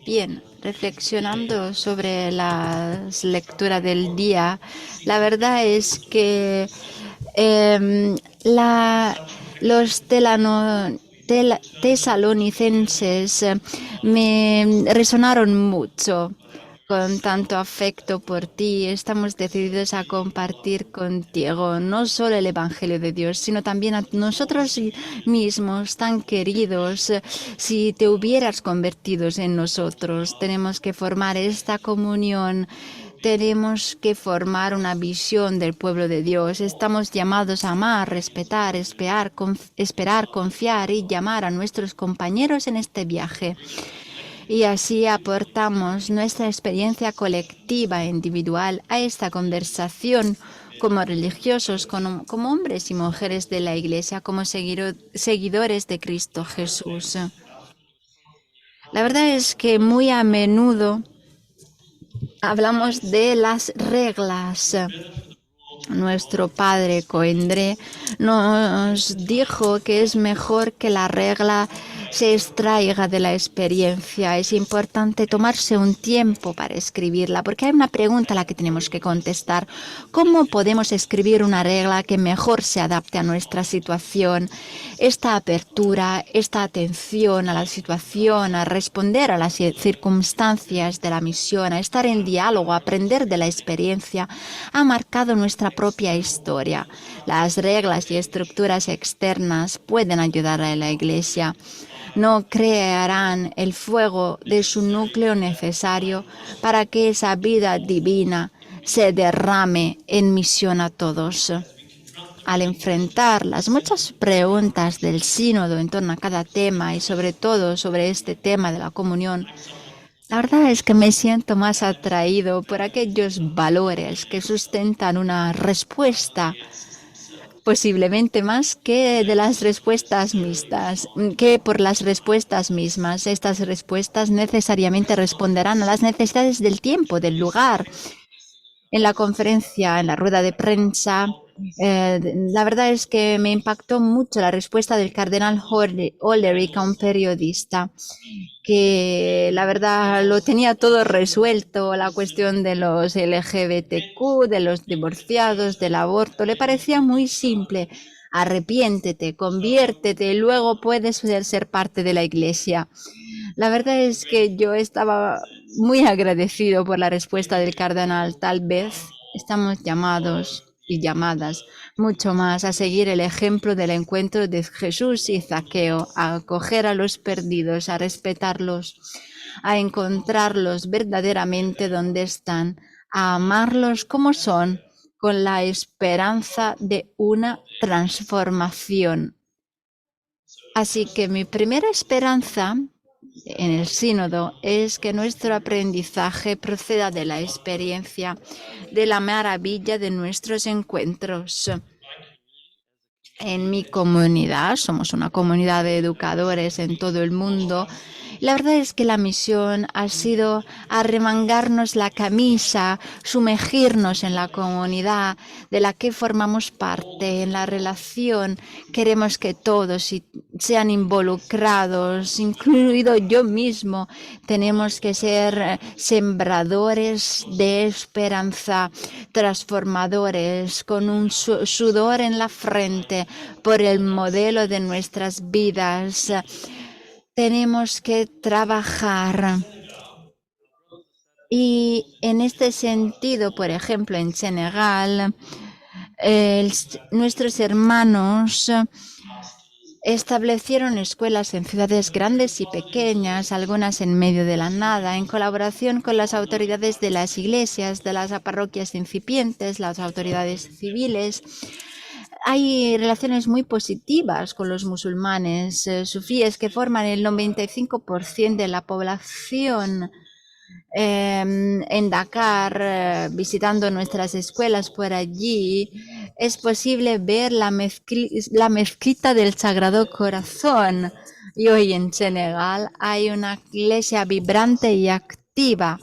Bien, reflexionando sobre la lectura del día, la verdad es que los tesalonicenses me resonaron mucho. Con tanto afecto por ti, estamos decididos a compartir contigo no solo el Evangelio de Dios, sino también a nosotros mismos, tan queridos. Si te hubieras convertido en nosotros, tenemos que formar esta comunión. Tenemos que formar una visión del pueblo de Dios. Estamos llamados a amar, respetar, esperar, confiar y llamar a nuestros compañeros en este viaje. Y así aportamos nuestra experiencia colectiva e individual a esta conversación como religiosos, como hombres y mujeres de la Iglesia, como seguidores de Cristo Jesús. La verdad es que muy a menudo hablamos de las reglas. Nuestro padre Coindré nos dijo que es mejor que la regla se extraiga de la experiencia. Es importante tomarse un tiempo para escribirla, porque hay una pregunta a la que tenemos que contestar. ¿Cómo podemos escribir una regla que mejor se adapte a nuestra situación? Esta apertura, esta atención a la situación, a responder a las circunstancias de la misión, a estar en diálogo, a aprender de la experiencia, ha marcado nuestra propia historia. Las reglas y estructuras externas pueden ayudar a la Iglesia. No crearán el fuego de su núcleo necesario para que esa vida divina se derrame en misión a todos. Al enfrentar las muchas preguntas del sínodo en torno a cada tema y sobre todo sobre este tema de la comunión, la verdad es que me siento más atraído por aquellos valores que sustentan una respuesta, posiblemente más que de las respuestas mixtas, que por las respuestas mismas. Estas respuestas necesariamente responderán a las necesidades del tiempo, del lugar. En la conferencia, en la rueda de prensa, la verdad es que me impactó mucho la respuesta del cardenal Hollerich a un periodista que la verdad lo tenía todo resuelto, la cuestión de los LGBTQ, de los divorciados, del aborto, le parecía muy simple. Arrepiéntete, conviértete, luego puedes ser parte de la Iglesia. La verdad es que yo estaba muy agradecido por la respuesta del cardenal. Tal vez estamos llamados y llamadas mucho más a seguir el ejemplo del encuentro de Jesús y Zaqueo, a acoger a los perdidos, a respetarlos, a encontrarlos verdaderamente donde están, a amarlos como son, con la esperanza de una transformación. Así que mi primera esperanza en el sínodo es que nuestro aprendizaje proceda de la experiencia, de la maravilla de nuestros encuentros. En mi comunidad, somos una comunidad de educadores en todo el mundo. La verdad es que la misión ha sido arremangarnos la camisa, sumergirnos en la comunidad de la que formamos parte, en la relación. Queremos que todos sean involucrados, incluido yo mismo. Tenemos que ser sembradores de esperanza, transformadores, con un sudor en la frente por el modelo de nuestras vidas. Tenemos que trabajar. Y en este sentido, por ejemplo, en Senegal, nuestros hermanos establecieron escuelas en ciudades grandes y pequeñas, algunas en medio de la nada, en colaboración con las autoridades de las iglesias, de las parroquias incipientes, las autoridades civiles. Hay relaciones muy positivas con los musulmanes sufíes que forman el 95% de la población. En Dakar, visitando nuestras escuelas por allí, es posible ver la mezquita del Sagrado Corazón. Y hoy en Senegal hay una iglesia vibrante y activa,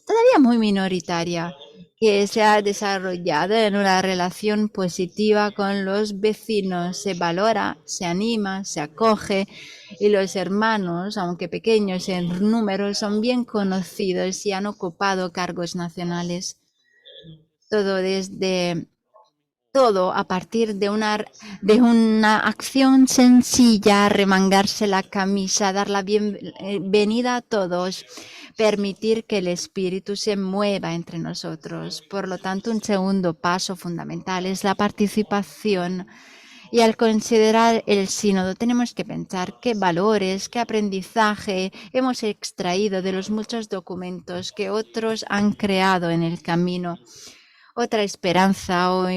todavía muy minoritaria, que se ha desarrollado en una relación positiva con los vecinos. Se valora, se anima, se acoge, y los hermanos, aunque pequeños en número, son bien conocidos y han ocupado cargos nacionales. Todo a partir de una acción sencilla, remangarse la camisa, dar la bienvenida a todos, permitir que el espíritu se mueva entre nosotros. Por lo tanto, un segundo paso fundamental es la participación. Y al considerar el sínodo tenemos que pensar qué valores, qué aprendizaje hemos extraído de los muchos documentos que otros han creado en el camino. Otra esperanza o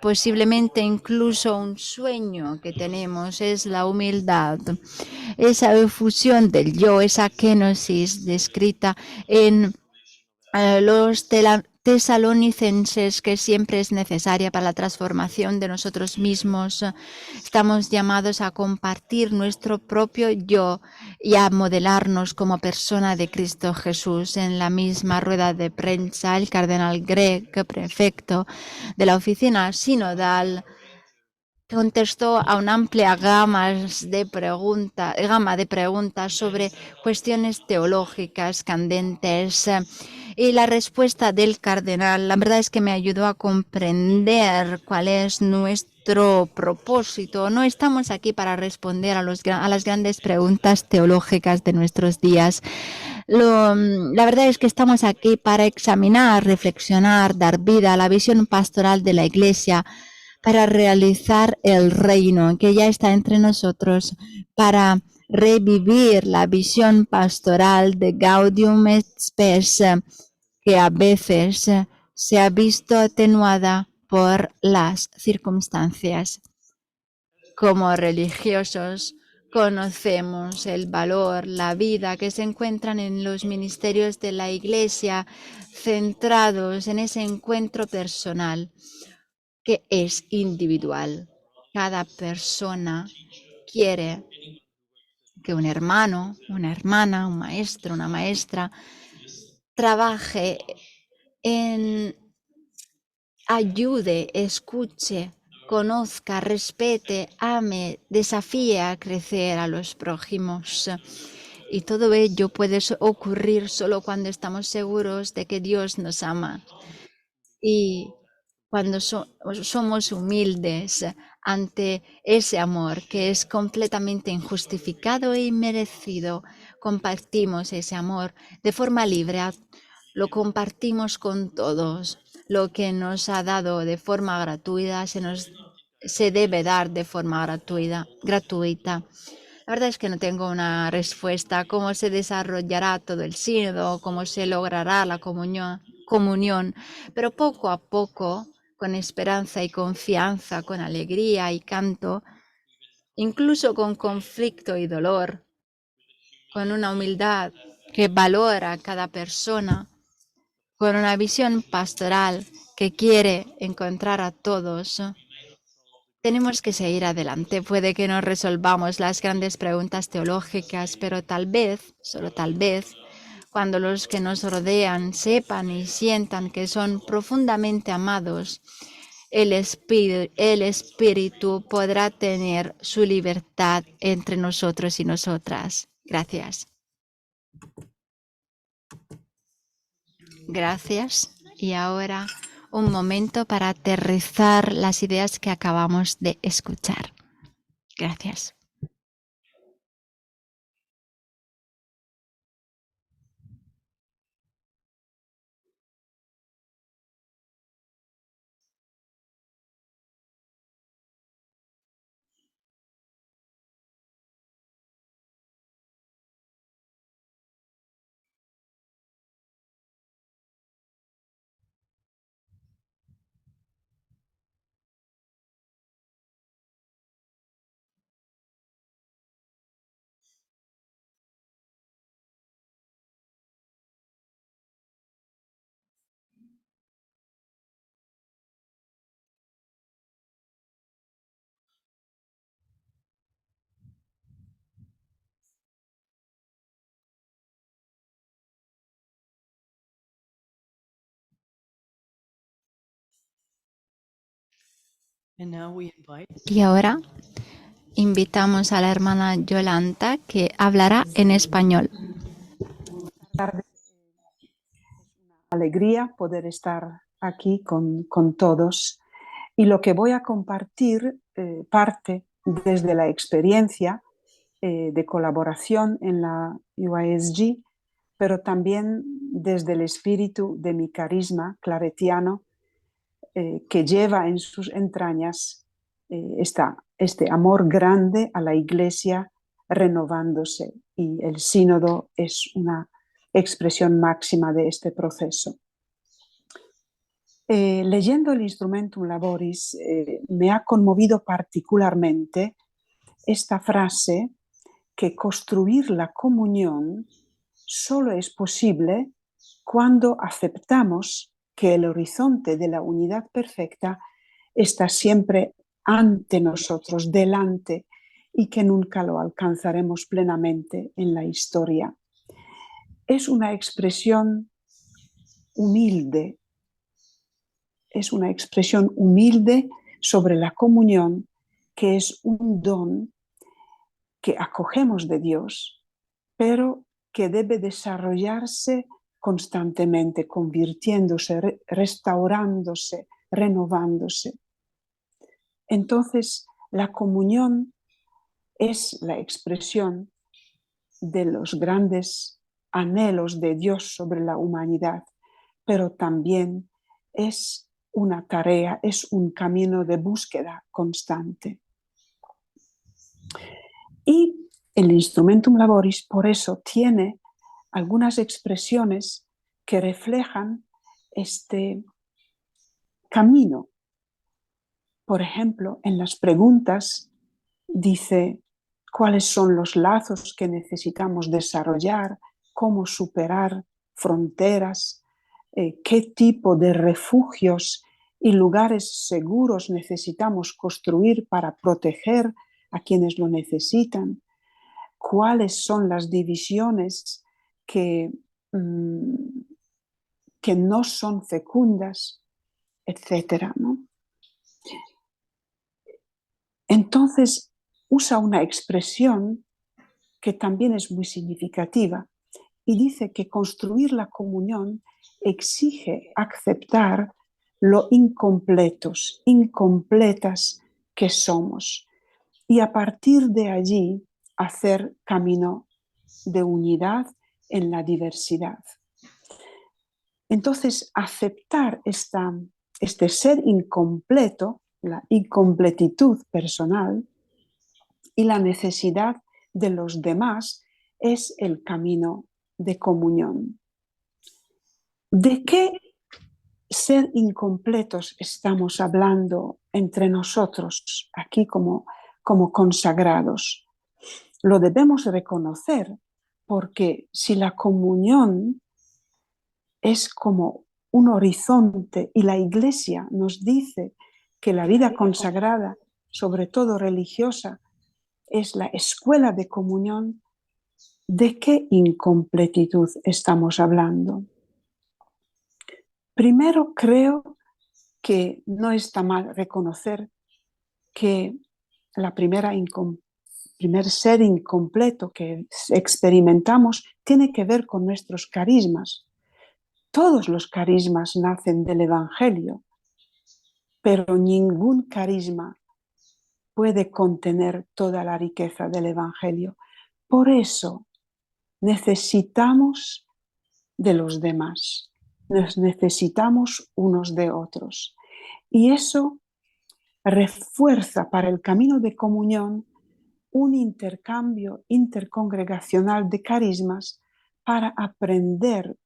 posiblemente incluso un sueño que tenemos es la humildad, esa efusión del yo, esa kenosis descrita en los tesalonicenses, que siempre es necesaria para la transformación de nosotros mismos. Estamos llamados a compartir nuestro propio yo y a modelarnos como persona de Cristo Jesús. En la misma rueda de prensa, el cardenal Gregg, prefecto de la oficina sinodal, contestó a una amplia gama de preguntas sobre cuestiones teológicas candentes. Y la respuesta del cardenal, la verdad es que me ayudó a comprender cuál es nuestro propósito. No estamos aquí para responder a las grandes preguntas teológicas de nuestros días. La verdad es que estamos aquí para examinar, reflexionar, dar vida a la visión pastoral de la Iglesia, para realizar el reino que ya está entre nosotros, para revivir la visión pastoral de Gaudium et Spes, que a veces se ha visto atenuada por las circunstancias. Como religiosos conocemos el valor, la vida que se encuentran en los ministerios de la Iglesia, centrados en ese encuentro personal que es individual. Cada persona quiere que un hermano, una hermana, un maestro, una maestra trabaje ayude, escuche, conozca, respete, ame, desafíe a crecer a los prójimos. Y todo ello puede ocurrir solo cuando estamos seguros de que Dios nos ama. Y cuando somos humildes ante ese amor que es completamente injustificado e inmerecido, compartimos ese amor de forma libre, lo compartimos con todos. Lo que nos ha dado de forma gratuita se debe dar de forma gratuita. La verdad es que no tengo una respuesta a cómo se desarrollará todo el sínodo, cómo se logrará la comunión, pero poco a poco, con esperanza y confianza, con alegría y canto, incluso con conflicto y dolor, con una humildad que valora a cada persona, con una visión pastoral que quiere encontrar a todos. Tenemos que seguir adelante. Puede que no resolvamos las grandes preguntas teológicas, pero tal vez, solo tal vez, cuando los que nos rodean sepan y sientan que son profundamente amados, el espíritu podrá tener su libertad entre nosotros y nosotras. Gracias. Gracias. Y ahora un momento para aterrizar las ideas que acabamos de escuchar. Gracias. And now we invite Y ahora invitamos a la hermana Yolanda que hablará en español. Tarde. Alegría poder estar aquí con todos. Y lo que voy a compartir parte desde la experiencia de colaboración en la UISG, pero también desde el espíritu de mi carisma claretiano que lleva en sus entrañas este amor grande a la Iglesia renovándose, y el sínodo es una expresión máxima de este proceso. Leyendo el Instrumentum Laboris me ha conmovido particularmente esta frase, que construir la comunión solo es posible cuando aceptamos que el horizonte de la unidad perfecta está siempre ante nosotros, delante, y que nunca lo alcanzaremos plenamente en la historia. Es una expresión humilde, sobre la comunión, que es un don que acogemos de Dios, pero que debe desarrollarse constantemente, convirtiéndose, restaurándose, renovándose. Entonces, la comunión es la expresión de los grandes anhelos de Dios sobre la humanidad, pero también es una tarea, es un camino de búsqueda constante. Y el Instrumentum Laboris, por eso, tiene algunas expresiones que reflejan este camino. Por ejemplo, en las preguntas dice cuáles son los lazos que necesitamos desarrollar, cómo superar fronteras, qué tipo de refugios y lugares seguros necesitamos construir para proteger a quienes lo necesitan, cuáles son las divisiones que no son fecundas, etcétera, ¿no? Entonces usa una expresión que también es muy significativa y dice que construir la comunión exige aceptar lo incompletas que somos, y a partir de allí hacer camino de unidad en la diversidad. Entonces, aceptar este ser incompleto, la incompletitud personal y la necesidad de los demás, es el camino de comunión. ¿De qué ser incompletos estamos hablando entre nosotros aquí como como consagrados. Lo debemos reconocer porque si la comunión es como un horizonte y la Iglesia nos dice que la vida consagrada, sobre todo religiosa, es la escuela de comunión, ¿de qué incompletitud estamos hablando? Primero, creo que no está mal reconocer que la primer ser incompleto que experimentamos tiene que ver con nuestros carismas. Todos los carismas nacen del Evangelio, pero ningún carisma puede contener toda la riqueza del Evangelio. Por eso necesitamos de los demás, nos necesitamos unos de otros. Y eso refuerza para el camino de comunión un intercambio intercongregacional de carismas para aprender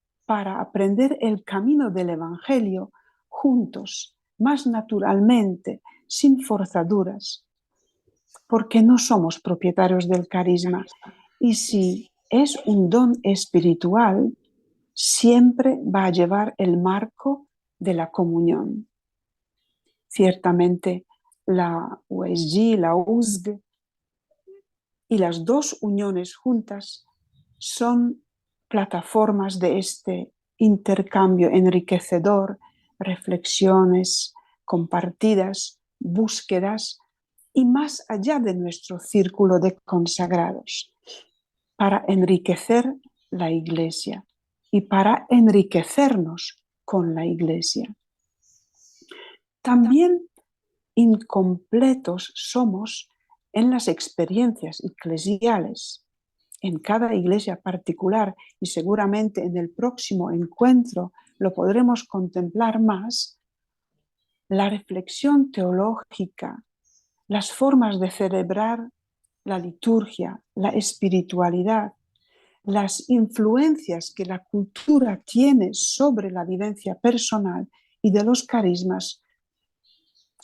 el camino del Evangelio juntos, más naturalmente, sin forzaduras, porque no somos propietarios del carisma. Y si es un don espiritual, siempre va a llevar el marco de la comunión. Ciertamente la USG, la USG y las dos uniones juntas son plataformas de este intercambio enriquecedor, reflexiones compartidas, búsquedas y más allá de nuestro círculo de consagrados, para enriquecer la Iglesia y para enriquecernos con la Iglesia. También incompletos somos en las experiencias eclesiales, en cada iglesia particular, y seguramente en el próximo encuentro lo podremos contemplar más. La reflexión teológica, las formas de celebrar la liturgia, la espiritualidad, las influencias que la cultura tiene sobre la vivencia personal y de los carismas,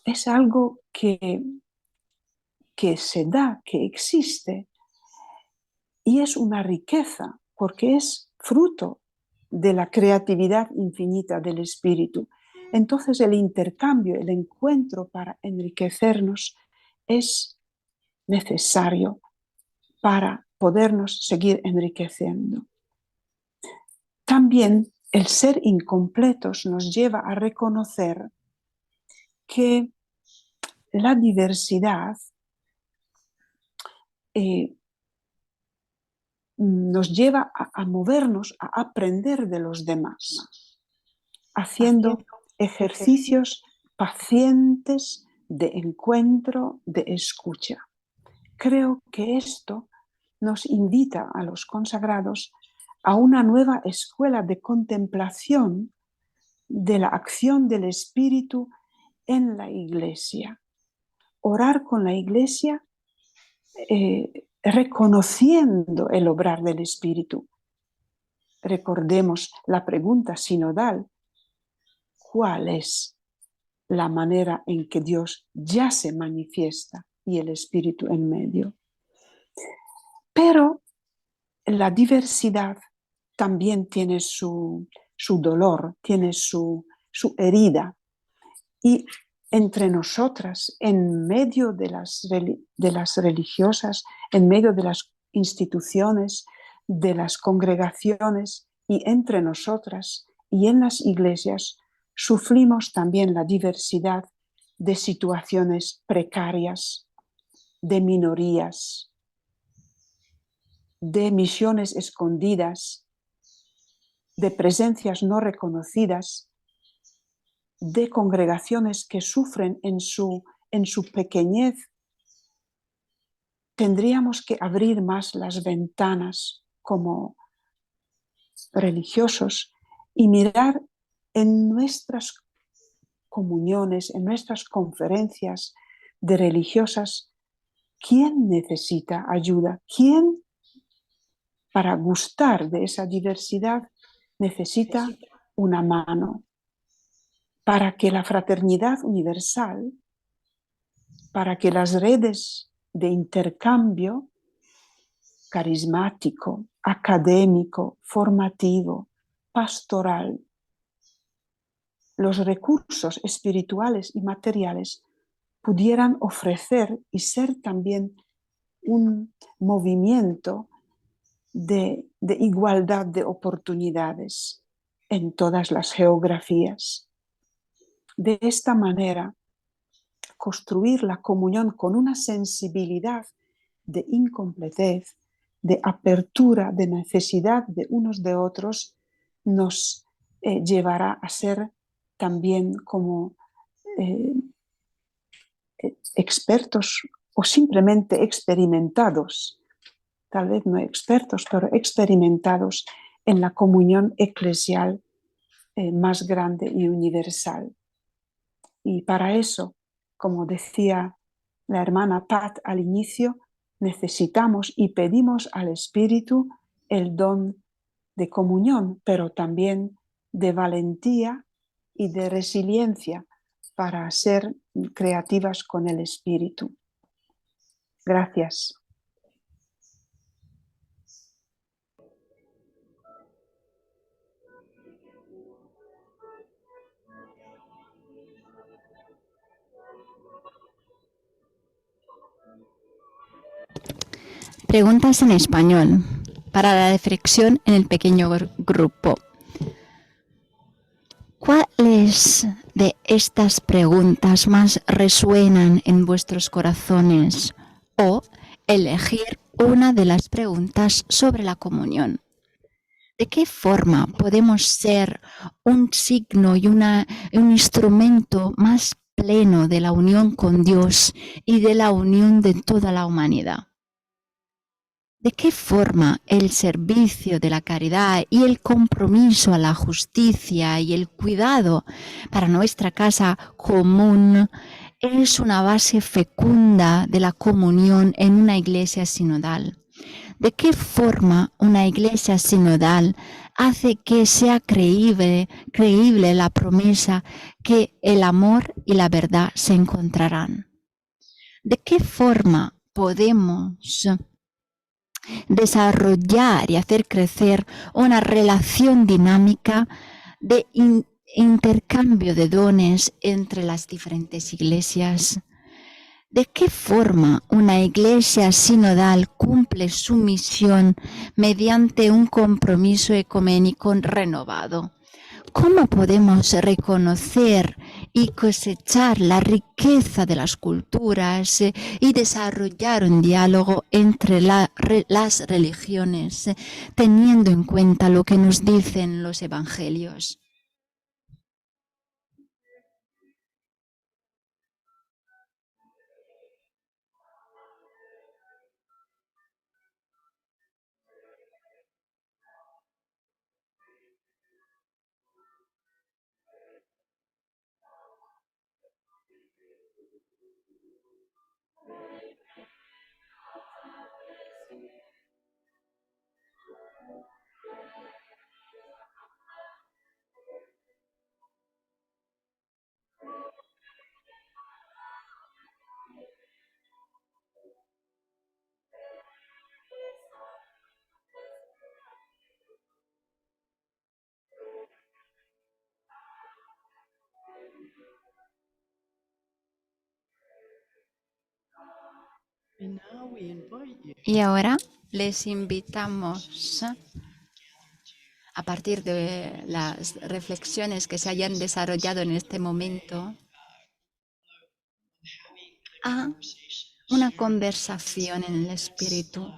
es algo que se da, que existe, y es una riqueza porque es fruto de la creatividad infinita del Espíritu. Entonces el intercambio, el encuentro para enriquecernos es necesario para podernos seguir enriqueciendo. También el ser incompletos nos lleva a reconocer que la diversidad nos lleva a movernos, a aprender de los demás, haciendo ejercicios pacientes de encuentro, de escucha. Creo que esto nos invita a los consagrados a una nueva escuela de contemplación de la acción del Espíritu en la Iglesia. Orar con la Iglesia reconociendo el obrar del Espíritu. Recordemos la pregunta sinodal: ¿cuál es la manera en que Dios ya se manifiesta y el Espíritu en medio? Pero la diversidad también tiene su dolor, tiene su herida, y entre nosotras, en medio de las religiosas, en medio de las instituciones, de las congregaciones, y entre nosotras y en las iglesias, sufrimos también la diversidad de situaciones precarias, de minorías, de misiones escondidas, de presencias no reconocidas, de congregaciones que sufren en su pequeñez. Tendríamos que abrir más las ventanas como religiosos y mirar en nuestras comuniones, en nuestras conferencias de religiosas, ¿quién necesita ayuda? ¿Quién, para gustar de esa diversidad, necesita una mano? Para que la fraternidad universal, para que las redes de intercambio carismático, académico, formativo, pastoral. Los recursos espirituales y materiales pudieran ofrecer y ser también un movimiento de igualdad de oportunidades en todas las geografías. De esta manera, construir la comunión con una sensibilidad de incompletez, de apertura, de necesidad de unos de otros, nos llevará a ser también como expertos o simplemente experimentados, tal vez no expertos, pero experimentados en la comunión eclesial más grande y universal. Y para eso, como decía la hermana Pat al inicio, necesitamos y pedimos al Espíritu el don de comunión, pero también de valentía y de resiliencia para ser creativas con el Espíritu. Gracias. Preguntas en español para la reflexión en el pequeño grupo. ¿Cuáles de estas preguntas más resuenan en vuestros corazones? O elegir una de las preguntas sobre la comunión. ¿De qué forma podemos ser un signo y un instrumento más pleno de la unión con Dios y de la unión de toda la humanidad? ¿De qué forma el servicio de la caridad y el compromiso a la justicia y el cuidado para nuestra casa común es una base fecunda de la comunión en una iglesia sinodal? ¿De qué forma una iglesia sinodal hace que sea creíble la promesa que el amor y la verdad se encontrarán? ¿De qué forma podemos desarrollar y hacer crecer una relación dinámica de intercambio de dones entre las diferentes iglesias? ¿De qué forma una iglesia sinodal cumple su misión mediante un compromiso ecuménico renovado? ¿Cómo podemos reconocer y cosechar la riqueza de las culturas y desarrollar un diálogo entre las religiones, teniendo en cuenta lo que nos dicen los evangelios? And now we invite you Y ahora les invitamos, a partir de las reflexiones que se hayan desarrollado en este momento, a una conversación en el espíritu.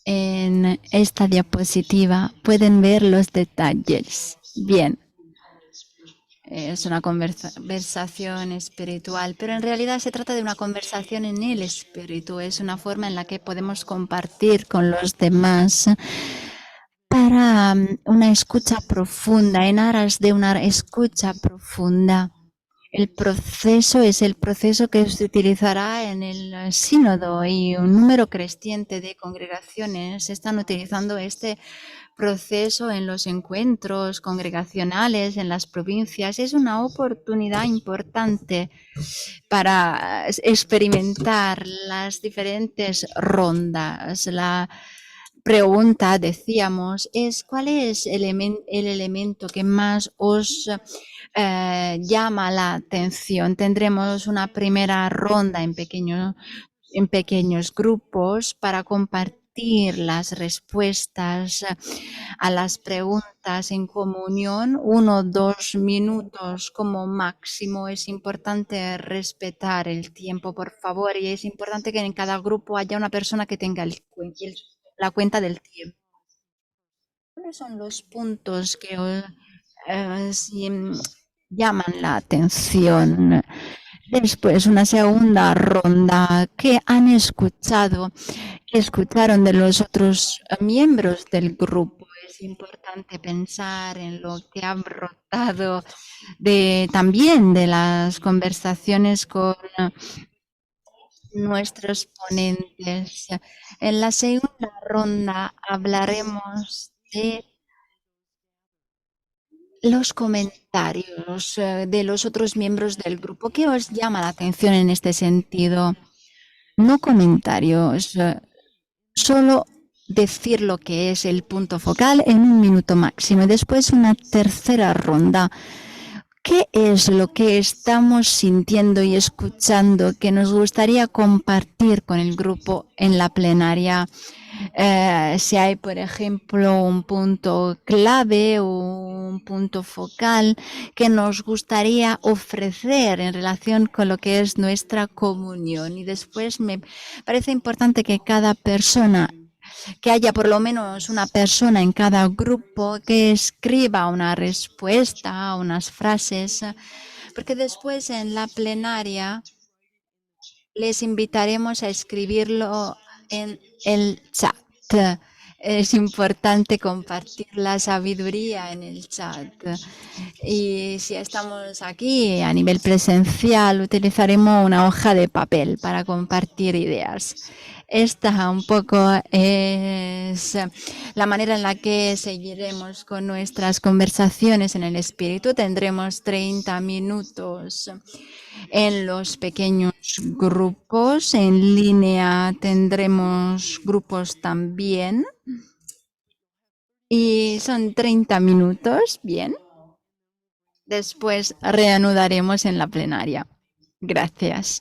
En esta diapositiva pueden ver los detalles. Bien, es una conversación espiritual, pero en realidad se trata de una conversación en el espíritu. Es una forma en la que podemos compartir con los demás para una escucha profunda, en aras de una escucha profunda. El proceso es el proceso que se utilizará en el sínodo y un número creciente de congregaciones están utilizando este proceso en los encuentros congregacionales en las provincias es una oportunidad importante para experimentar las diferentes rondas. La pregunta, decíamos, es ¿cuál es el elemento que más os llama la atención? Tendremos una primera ronda en pequeños grupos para compartir las respuestas a las preguntas en comunión, 1 o 2 minutos como máximo. Es importante respetar el tiempo, por favor, y es importante que en cada grupo haya una persona que tenga la cuenta del tiempo. ¿Cuáles son los puntos que os llaman la atención? Después, una segunda ronda. ¿Qué han escuchado? ¿Qué escucharon de los otros miembros del grupo? Es importante pensar en lo que han brotado también de las conversaciones con nuestros ponentes. En la segunda ronda hablaremos de los comentarios de los otros miembros del grupo. ¿Qué os llama la atención en este sentido? No comentarios, solo decir lo que es el punto focal en 1 minuto máximo. Y después una tercera ronda. ¿Qué es lo que estamos sintiendo y escuchando que nos gustaría compartir con el grupo en la plenaria? Si hay, por ejemplo, un punto clave o un punto focal que nos gustaría ofrecer en relación con lo que es nuestra comunión. Y después me parece importante que cada persona, que haya por lo menos una persona en cada grupo que escriba una respuesta, unas frases, porque después en la plenaria les invitaremos a escribirlo en el chat. Es importante compartir la sabiduría en el chat. Y si estamos aquí a nivel presencial, utilizaremos una hoja de papel para compartir ideas. Esta un poco es la manera en la que seguiremos con nuestras conversaciones en el espíritu. Tendremos 30 minutos en los pequeños grupos. En línea tendremos grupos también. Y son 30 minutos, bien. Después reanudaremos en la plenaria. Gracias.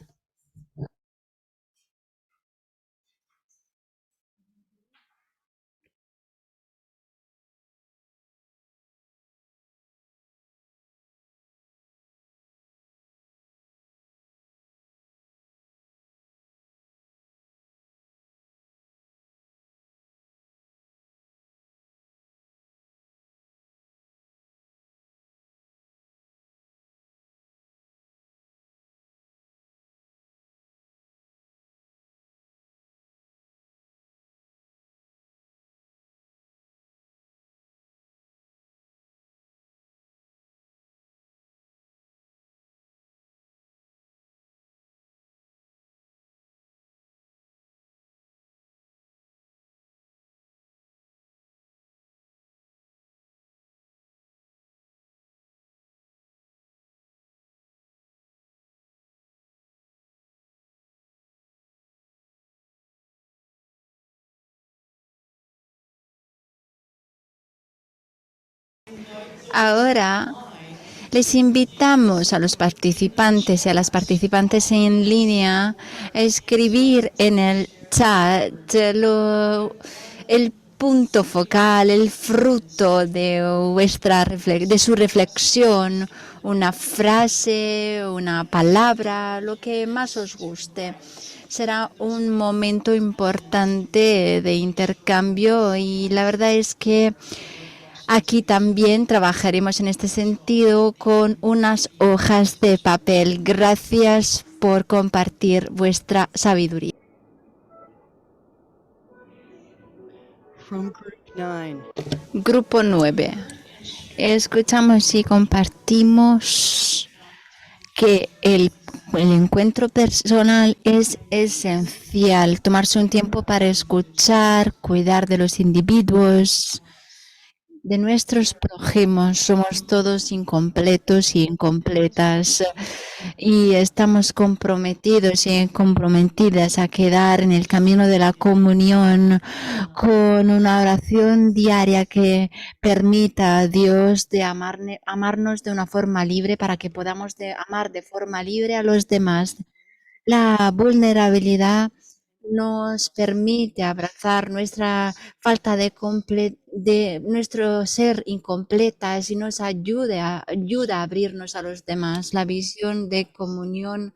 Ahora les invitamos a los participantes y a las participantes en línea a escribir en el chat el punto focal, el fruto de su reflexión, una frase, una palabra, lo que más os guste. Será un momento importante de intercambio y la verdad es que aquí también trabajaremos en este sentido con unas hojas de papel. Gracias por compartir vuestra sabiduría. From Group 9. Grupo 9. Escuchamos y compartimos que el encuentro personal es esencial. Tomarse un tiempo para escuchar, cuidar de los individuos de nuestros prójimos. Somos todos incompletos y incompletas y estamos comprometidos y comprometidas a quedar en el camino de la comunión con una oración diaria que permita a Dios de amarnos de una forma libre para que podamos amar de forma libre a los demás. La vulnerabilidad nos permite abrazar nuestra falta de nuestro ser incompletas y nos ayuda a abrirnos a los demás. La visión de comunión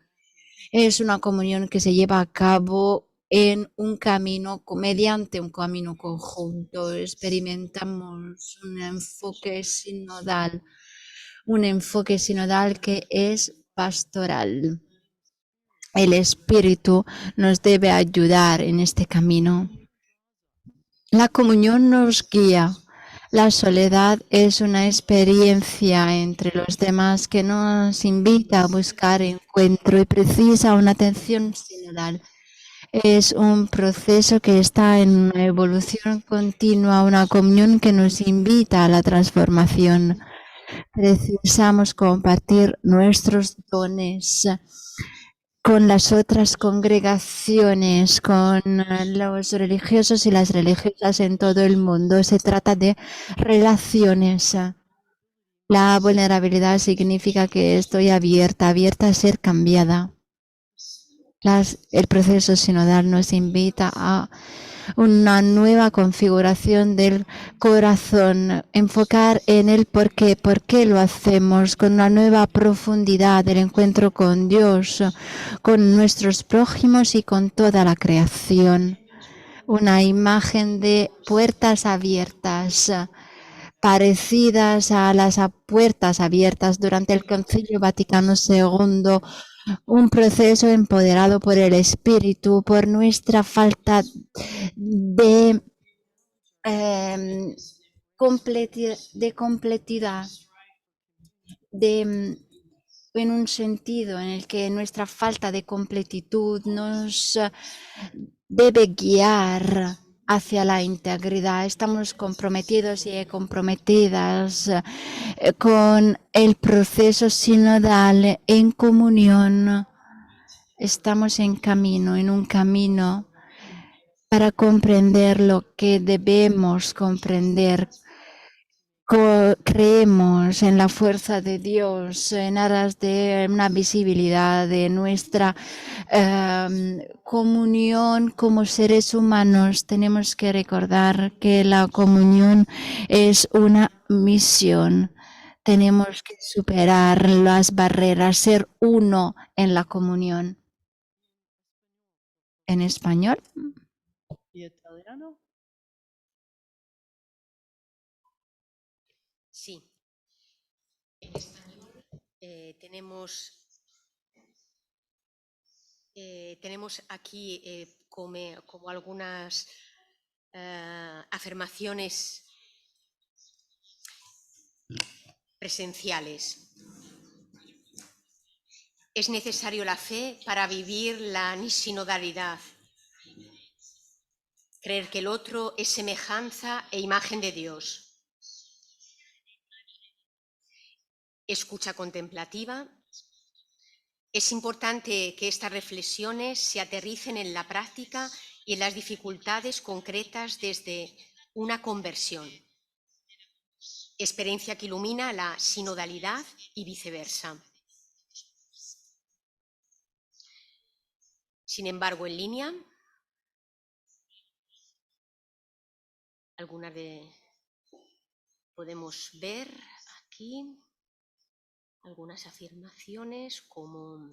es una comunión que se lleva a cabo en un camino, mediante un camino conjunto. Experimentamos un enfoque sinodal que es pastoral. El Espíritu nos debe ayudar en este camino. La comunión nos guía. La soledad es una experiencia entre los demás que nos invita a buscar encuentro y precisa una atención sinodal. Es un proceso que está en una evolución continua, una comunión que nos invita a la transformación. Precisamos compartir nuestros dones con las otras congregaciones, con los religiosos y las religiosas en todo el mundo. Se trata de relaciones. La vulnerabilidad significa que estoy abierta a ser cambiada. El proceso sinodal nos invita a una nueva configuración del corazón, enfocar en el por qué lo hacemos, con una nueva profundidad del encuentro con Dios, con nuestros prójimos y con toda la creación. Una imagen de puertas abiertas, parecidas a las puertas abiertas durante el Concilio Vaticano II, un proceso empoderado por el Espíritu, por nuestra falta de completidad, en un sentido en el que nuestra falta de completitud nos debe guiar hacia la integridad. Estamos comprometidos y comprometidas con el proceso sinodal en comunión. Estamos en un camino para comprender lo que debemos comprender. Creemos en la fuerza de Dios, en aras de una visibilidad de nuestra comunión como seres humanos. Tenemos que recordar que la comunión es una misión. Tenemos que superar las barreras, ser uno en la comunión. ¿En español? ¿Y italiano? Sí. En español tenemos aquí como algunas afirmaciones presenciales. Es necesario la fe para vivir la sinodalidad. Creer que el otro es semejanza e imagen de Dios. Escucha contemplativa. Es importante que estas reflexiones se aterricen en la práctica y en las dificultades concretas desde una conversión. Experiencia que ilumina la sinodalidad y viceversa. Sin embargo, en línea, podemos ver aquí algunas afirmaciones como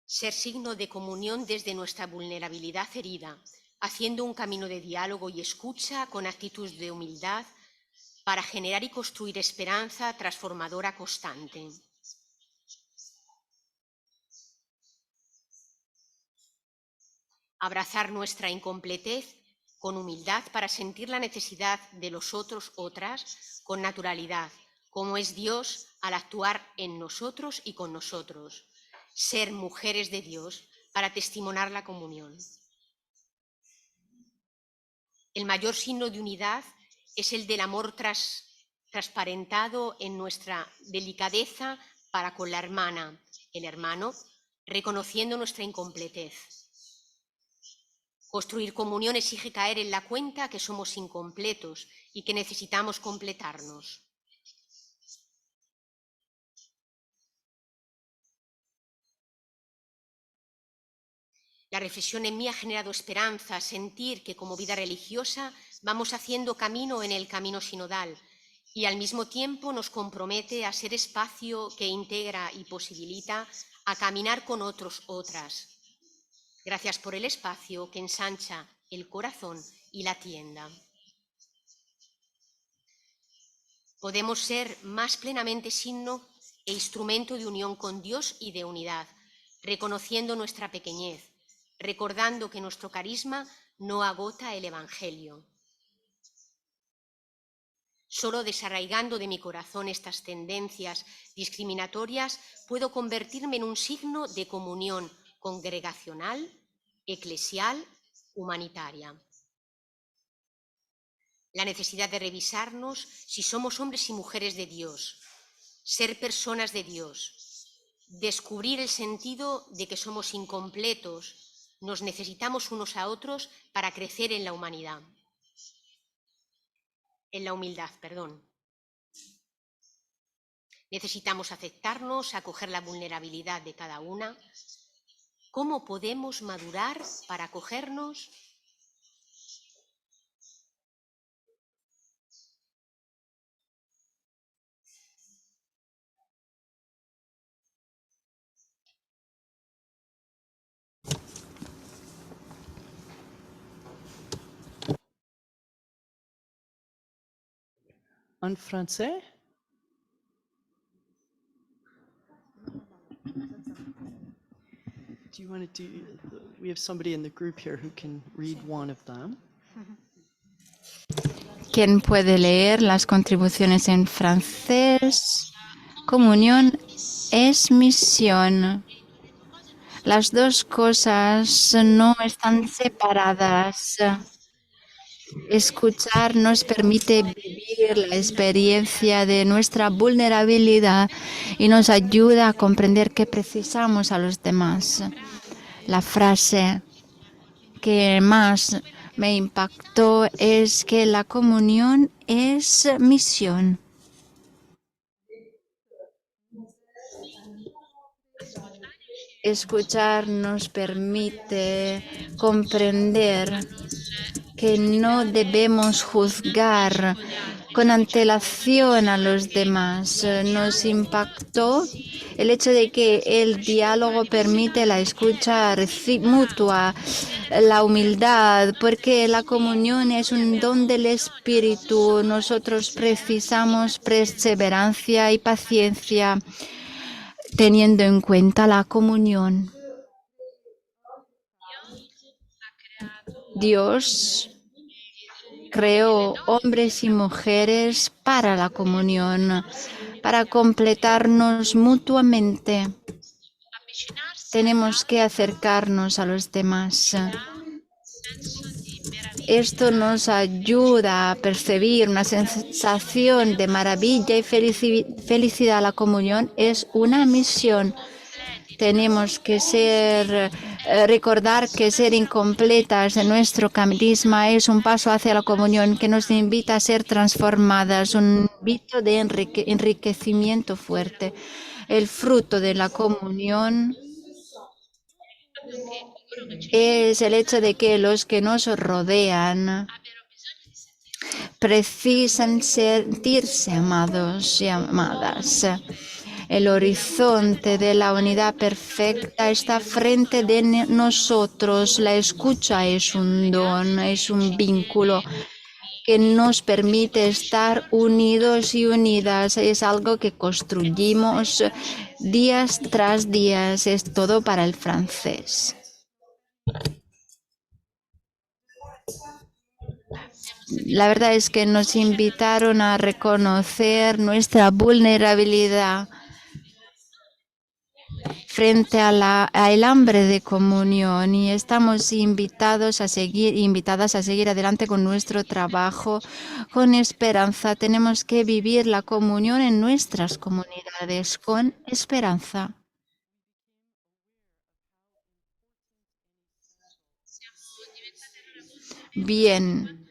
ser signo de comunión desde nuestra vulnerabilidad herida, haciendo un camino de diálogo y escucha con actitud de humildad para generar y construir esperanza transformadora constante. Abrazar nuestra incompletez con humildad para sentir la necesidad de los otros, otras, con naturalidad, como es Dios al actuar en nosotros y con nosotros. Ser mujeres de Dios, para testimoniar la comunión. El mayor signo de unidad es el del amor transparentado en nuestra delicadeza para con la hermana, el hermano, reconociendo nuestra incompletez. Construir comunión exige caer en la cuenta que somos incompletos y que necesitamos completarnos. La reflexión en mí ha generado esperanza, sentir que como vida religiosa vamos haciendo camino en el camino sinodal y al mismo tiempo nos compromete a ser espacio que integra y posibilita a caminar con otros, otras. Gracias por el espacio que ensancha el corazón y la tienda. Podemos ser más plenamente signo e instrumento de unión con Dios y de unidad, reconociendo nuestra pequeñez, recordando que nuestro carisma no agota el Evangelio. Solo desarraigando de mi corazón estas tendencias discriminatorias puedo convertirme en un signo de comunión congregacional, eclesial, humanitaria. La necesidad de revisarnos si somos hombres y mujeres de Dios, ser personas de Dios, descubrir el sentido de que somos incompletos, nos necesitamos unos a otros para crecer en la humanidad. En la humildad, perdón. Necesitamos aceptarnos, acoger la vulnerabilidad de cada una. ¿Cómo podemos madurar para acogernos? En français? Do you want to do, we have somebody in the group here who can read one of them. ¿Quién puede leer las contribuciones en francés? Comunión es misión. Las dos cosas no están separadas. Escuchar nos permite vivir la experiencia de nuestra vulnerabilidad y nos ayuda a comprender que precisamos a los demás. La frase que más me impactó es que la comunión es misión. Escuchar nos permite comprender que no debemos juzgar con antelación a los demás. Nos impactó el hecho de que el diálogo permite la escucha mutua, la humildad, porque la comunión es un don del Espíritu. Nosotros precisamos perseverancia y paciencia teniendo en cuenta la comunión. Dios creó hombres y mujeres para la comunión, para completarnos mutuamente. Tenemos que acercarnos a los demás. Esto nos ayuda a percibir una sensación de maravilla y felicidad. La comunión es una misión. Tenemos que recordar que ser incompletas en nuestro carisma es un paso hacia la comunión que nos invita a ser transformadas, un invito de enriquecimiento fuerte. El fruto de la comunión es el hecho de que los que nos rodean precisan sentirse amados y amadas. El horizonte de la unidad perfecta está frente de nosotros. La escucha es un don, es un vínculo que nos permite estar unidos y unidas. Es algo que construimos días tras días. Es todo para el francés. La verdad es que nos invitaron a reconocer nuestra vulnerabilidad frente al hambre de comunión y estamos invitadas a seguir adelante con nuestro trabajo con esperanza. Tenemos que vivir la comunión en nuestras comunidades con esperanza. Bien,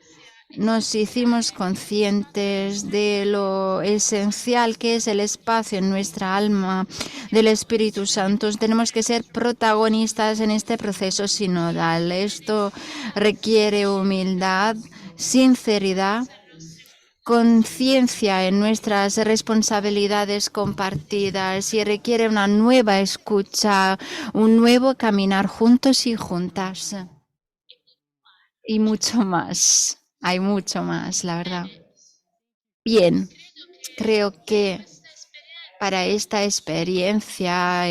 nos hicimos conscientes de lo esencial que es el espacio en nuestra alma del Espíritu Santo. Tenemos que ser protagonistas en este proceso sinodal. Esto requiere humildad, sinceridad, conciencia en nuestras responsabilidades compartidas y requiere una nueva escucha, un nuevo caminar juntos y juntas. Y mucho más. Hay mucho más, la verdad. Bien, creo que para esta experiencia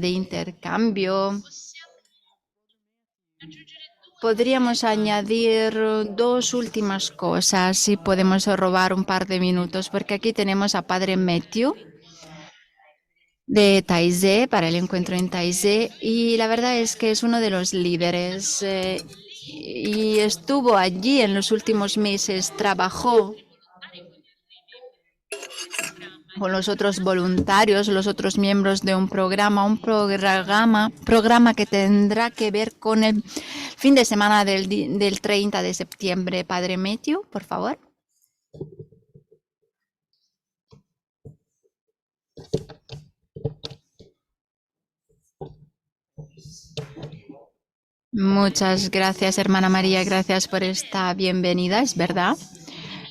de intercambio, podríamos añadir dos últimas cosas, si podemos robar un par de minutos, porque aquí tenemos a Padre Matthew de Taizé, para el encuentro en Taizé, y la verdad es que es uno de los líderes y estuvo allí en los últimos meses, trabajó con los otros voluntarios, los otros miembros de un programa que tendrá que ver con el fin de semana del 30 de septiembre. Padre Matthew, por favor. Muchas gracias, hermana María, gracias por esta bienvenida, es verdad.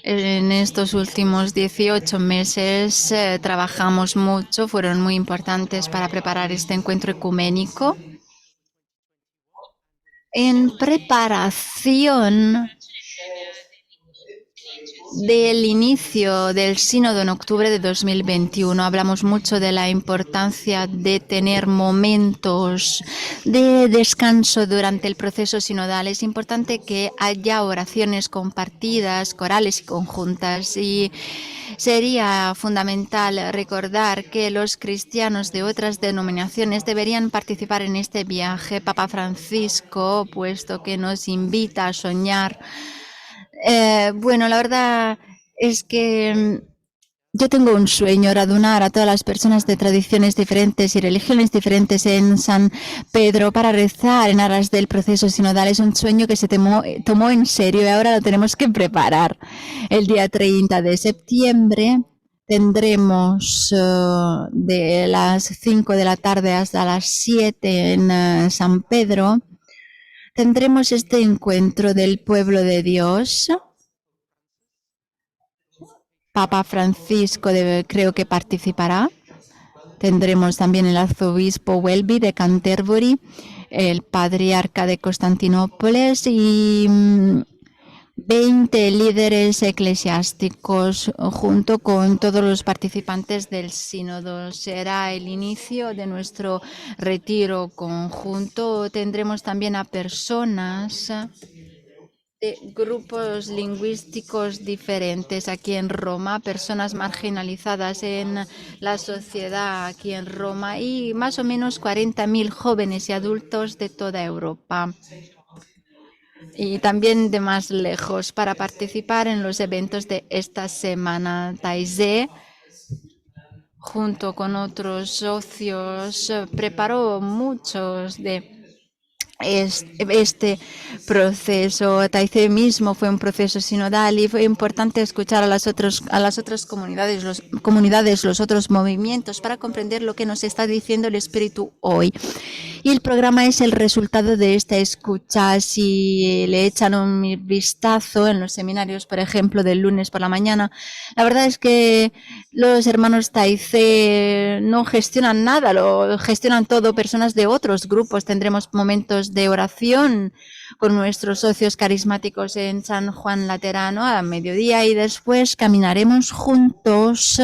En estos últimos 18 meses trabajamos mucho, fueron muy importantes para preparar este encuentro ecuménico. En preparación del inicio del sínodo en octubre de 2021 hablamos mucho de la importancia de tener momentos de descanso durante el proceso sinodal. Es importante que haya oraciones compartidas, corales y conjuntas, y sería fundamental recordar que los cristianos de otras denominaciones deberían participar en este viaje. Papa Francisco, puesto que nos invita a soñar. Bueno, la verdad es que yo tengo un sueño, reunir a todas las personas de tradiciones diferentes y religiones diferentes en San Pedro para rezar en aras del proceso sinodal. Es un sueño que se tomó en serio y ahora lo tenemos que preparar. El día 30 de septiembre tendremos de las 5 de la tarde hasta las 7 en San Pedro. Tendremos este encuentro del pueblo de Dios. Papa Francisco creo que participará. Tendremos también el arzobispo Welby de Canterbury, el patriarca de Constantinopla y 20 líderes eclesiásticos junto con todos los participantes del sínodo. Será el inicio de nuestro retiro conjunto. Tendremos también a personas de grupos lingüísticos diferentes aquí en Roma, personas marginalizadas en la sociedad aquí en Roma y más o menos 40.000 jóvenes y adultos de toda Europa y también de más lejos para participar en los eventos de esta semana. Taizé, junto con otros socios, preparó muchos de este proceso. Taizé mismo fue un proceso sinodal y fue importante escuchar a las otras comunidades, los otros movimientos para comprender lo que nos está diciendo el Espíritu hoy. Y el programa es el resultado de esta escucha. Si le echan un vistazo en los seminarios, por ejemplo, del lunes por la mañana, la verdad es que los hermanos Taizé no gestionan nada, lo gestionan todo personas de otros grupos. Tendremos momentos de oración con nuestros socios carismáticos en San Juan Laterano a mediodía y después caminaremos juntos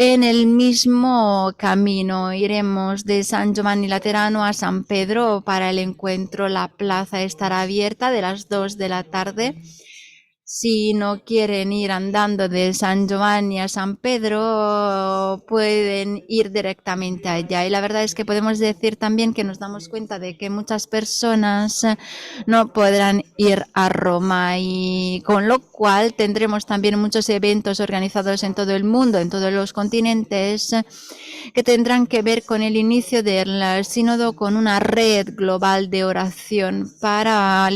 en el mismo camino. Iremos de San Giovanni Laterano a San Pedro para el encuentro. La plaza estará abierta de las 2 de la tarde. Si no quieren ir andando de San Giovanni a San Pedro, pueden ir directamente allá. Y la verdad es que podemos decir también que nos damos cuenta de que muchas personas no podrán ir a Roma, y con lo cual tendremos también muchos eventos organizados en todo el mundo, en todos los continentes, que tendrán que ver con el inicio del sínodo, con una red global de oración para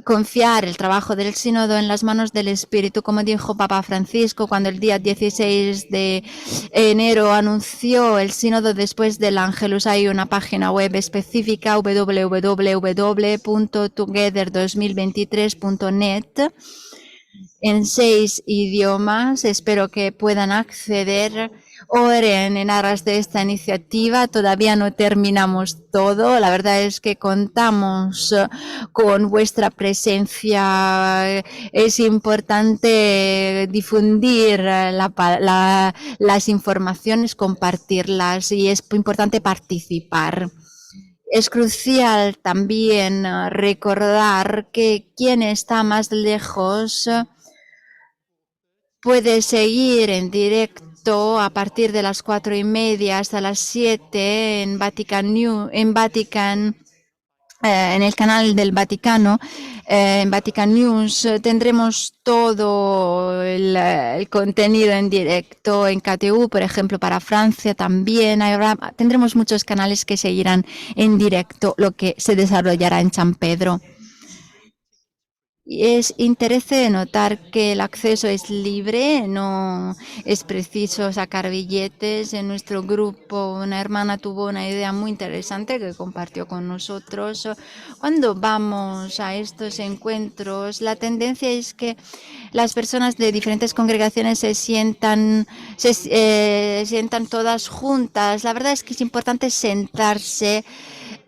confiar el trabajo del sínodo en las manos del Espíritu, como dijo Papa Francisco cuando el día 16 de enero anunció el sínodo después del Ángelus. Hay una página web específica, www.together2023.net, en 6 idiomas. Espero que puedan acceder. Oren en aras de esta iniciativa. Todavía no terminamos todo. La verdad es que contamos con vuestra presencia. Es importante difundir las informaciones, compartirlas, y es importante participar. Es crucial también recordar que quien está más lejos puede seguir en directo a partir de las 4:30 hasta las 7 en Vatican News, en el canal del Vaticano. En Vatican News tendremos todo el contenido en directo. En KTU, por ejemplo, para Francia también tendremos muchos canales que seguirán en directo lo que se desarrollará en San Pedro. Y es interesante notar que el acceso es libre, no es preciso sacar billetes. En nuestro grupo una hermana tuvo una idea muy interesante que compartió con nosotros. Cuando vamos a estos encuentros, la tendencia es que las personas de diferentes congregaciones se sientan todas juntas. La verdad es que es importante sentarse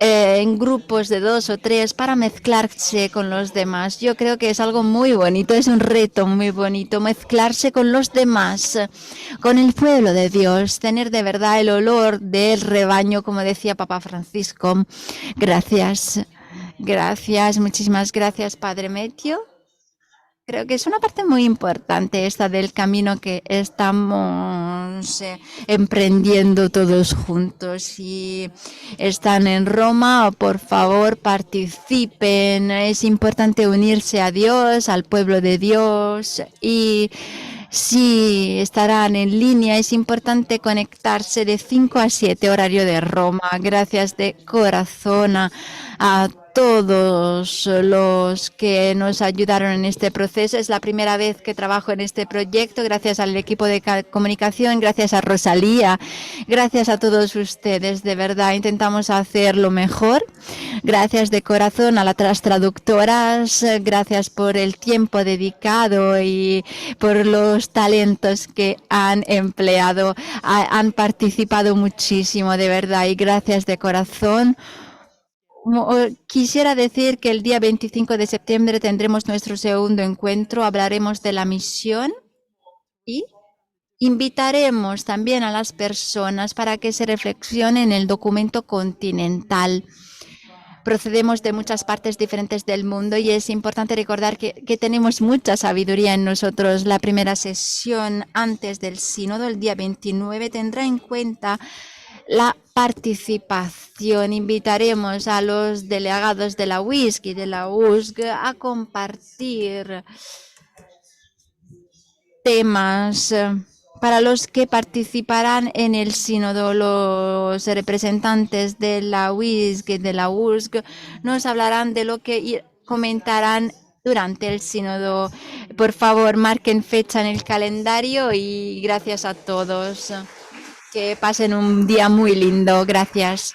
en grupos de 2 o 3 para mezclarse con los demás. Yo creo que es algo muy bonito, es un reto muy bonito, mezclarse con los demás, con el pueblo de Dios, tener de verdad el olor del rebaño, como decía Papa Francisco. Gracias, muchísimas gracias, Padre Metio. Creo que es una parte muy importante esta del camino que estamos emprendiendo todos juntos. Si están en Roma, por favor participen. Es importante unirse a Dios, al pueblo de Dios, y si estarán en línea, es importante conectarse de 5 a 7 horario de Roma. Gracias de corazón a todos los que nos ayudaron en este proceso. Es la primera vez que trabajo en este proyecto. Gracias al equipo de comunicación, gracias a Rosalía, gracias a todos ustedes. De verdad, intentamos hacerlo mejor. Gracias de corazón a las traductoras. Gracias por el tiempo dedicado y por los talentos que han empleado. Han participado muchísimo, de verdad, y gracias de corazón. Quisiera decir que el día 25 de septiembre tendremos nuestro segundo encuentro. Hablaremos de la misión y invitaremos también a las personas para que se reflexionen en el documento continental. Procedemos de muchas partes diferentes del mundo y es importante recordar que tenemos mucha sabiduría en nosotros. La primera sesión antes del sínodo, el día 29, tendrá en cuenta la participación. Invitaremos a los delegados de la UISC y de la USG a compartir temas para los que participarán en el sínodo. Los representantes de la UISC y de la USG nos hablarán de lo que comentarán durante el sínodo. Por favor, marquen fecha en el calendario y gracias a todos. Que pasen un día muy lindo. Gracias.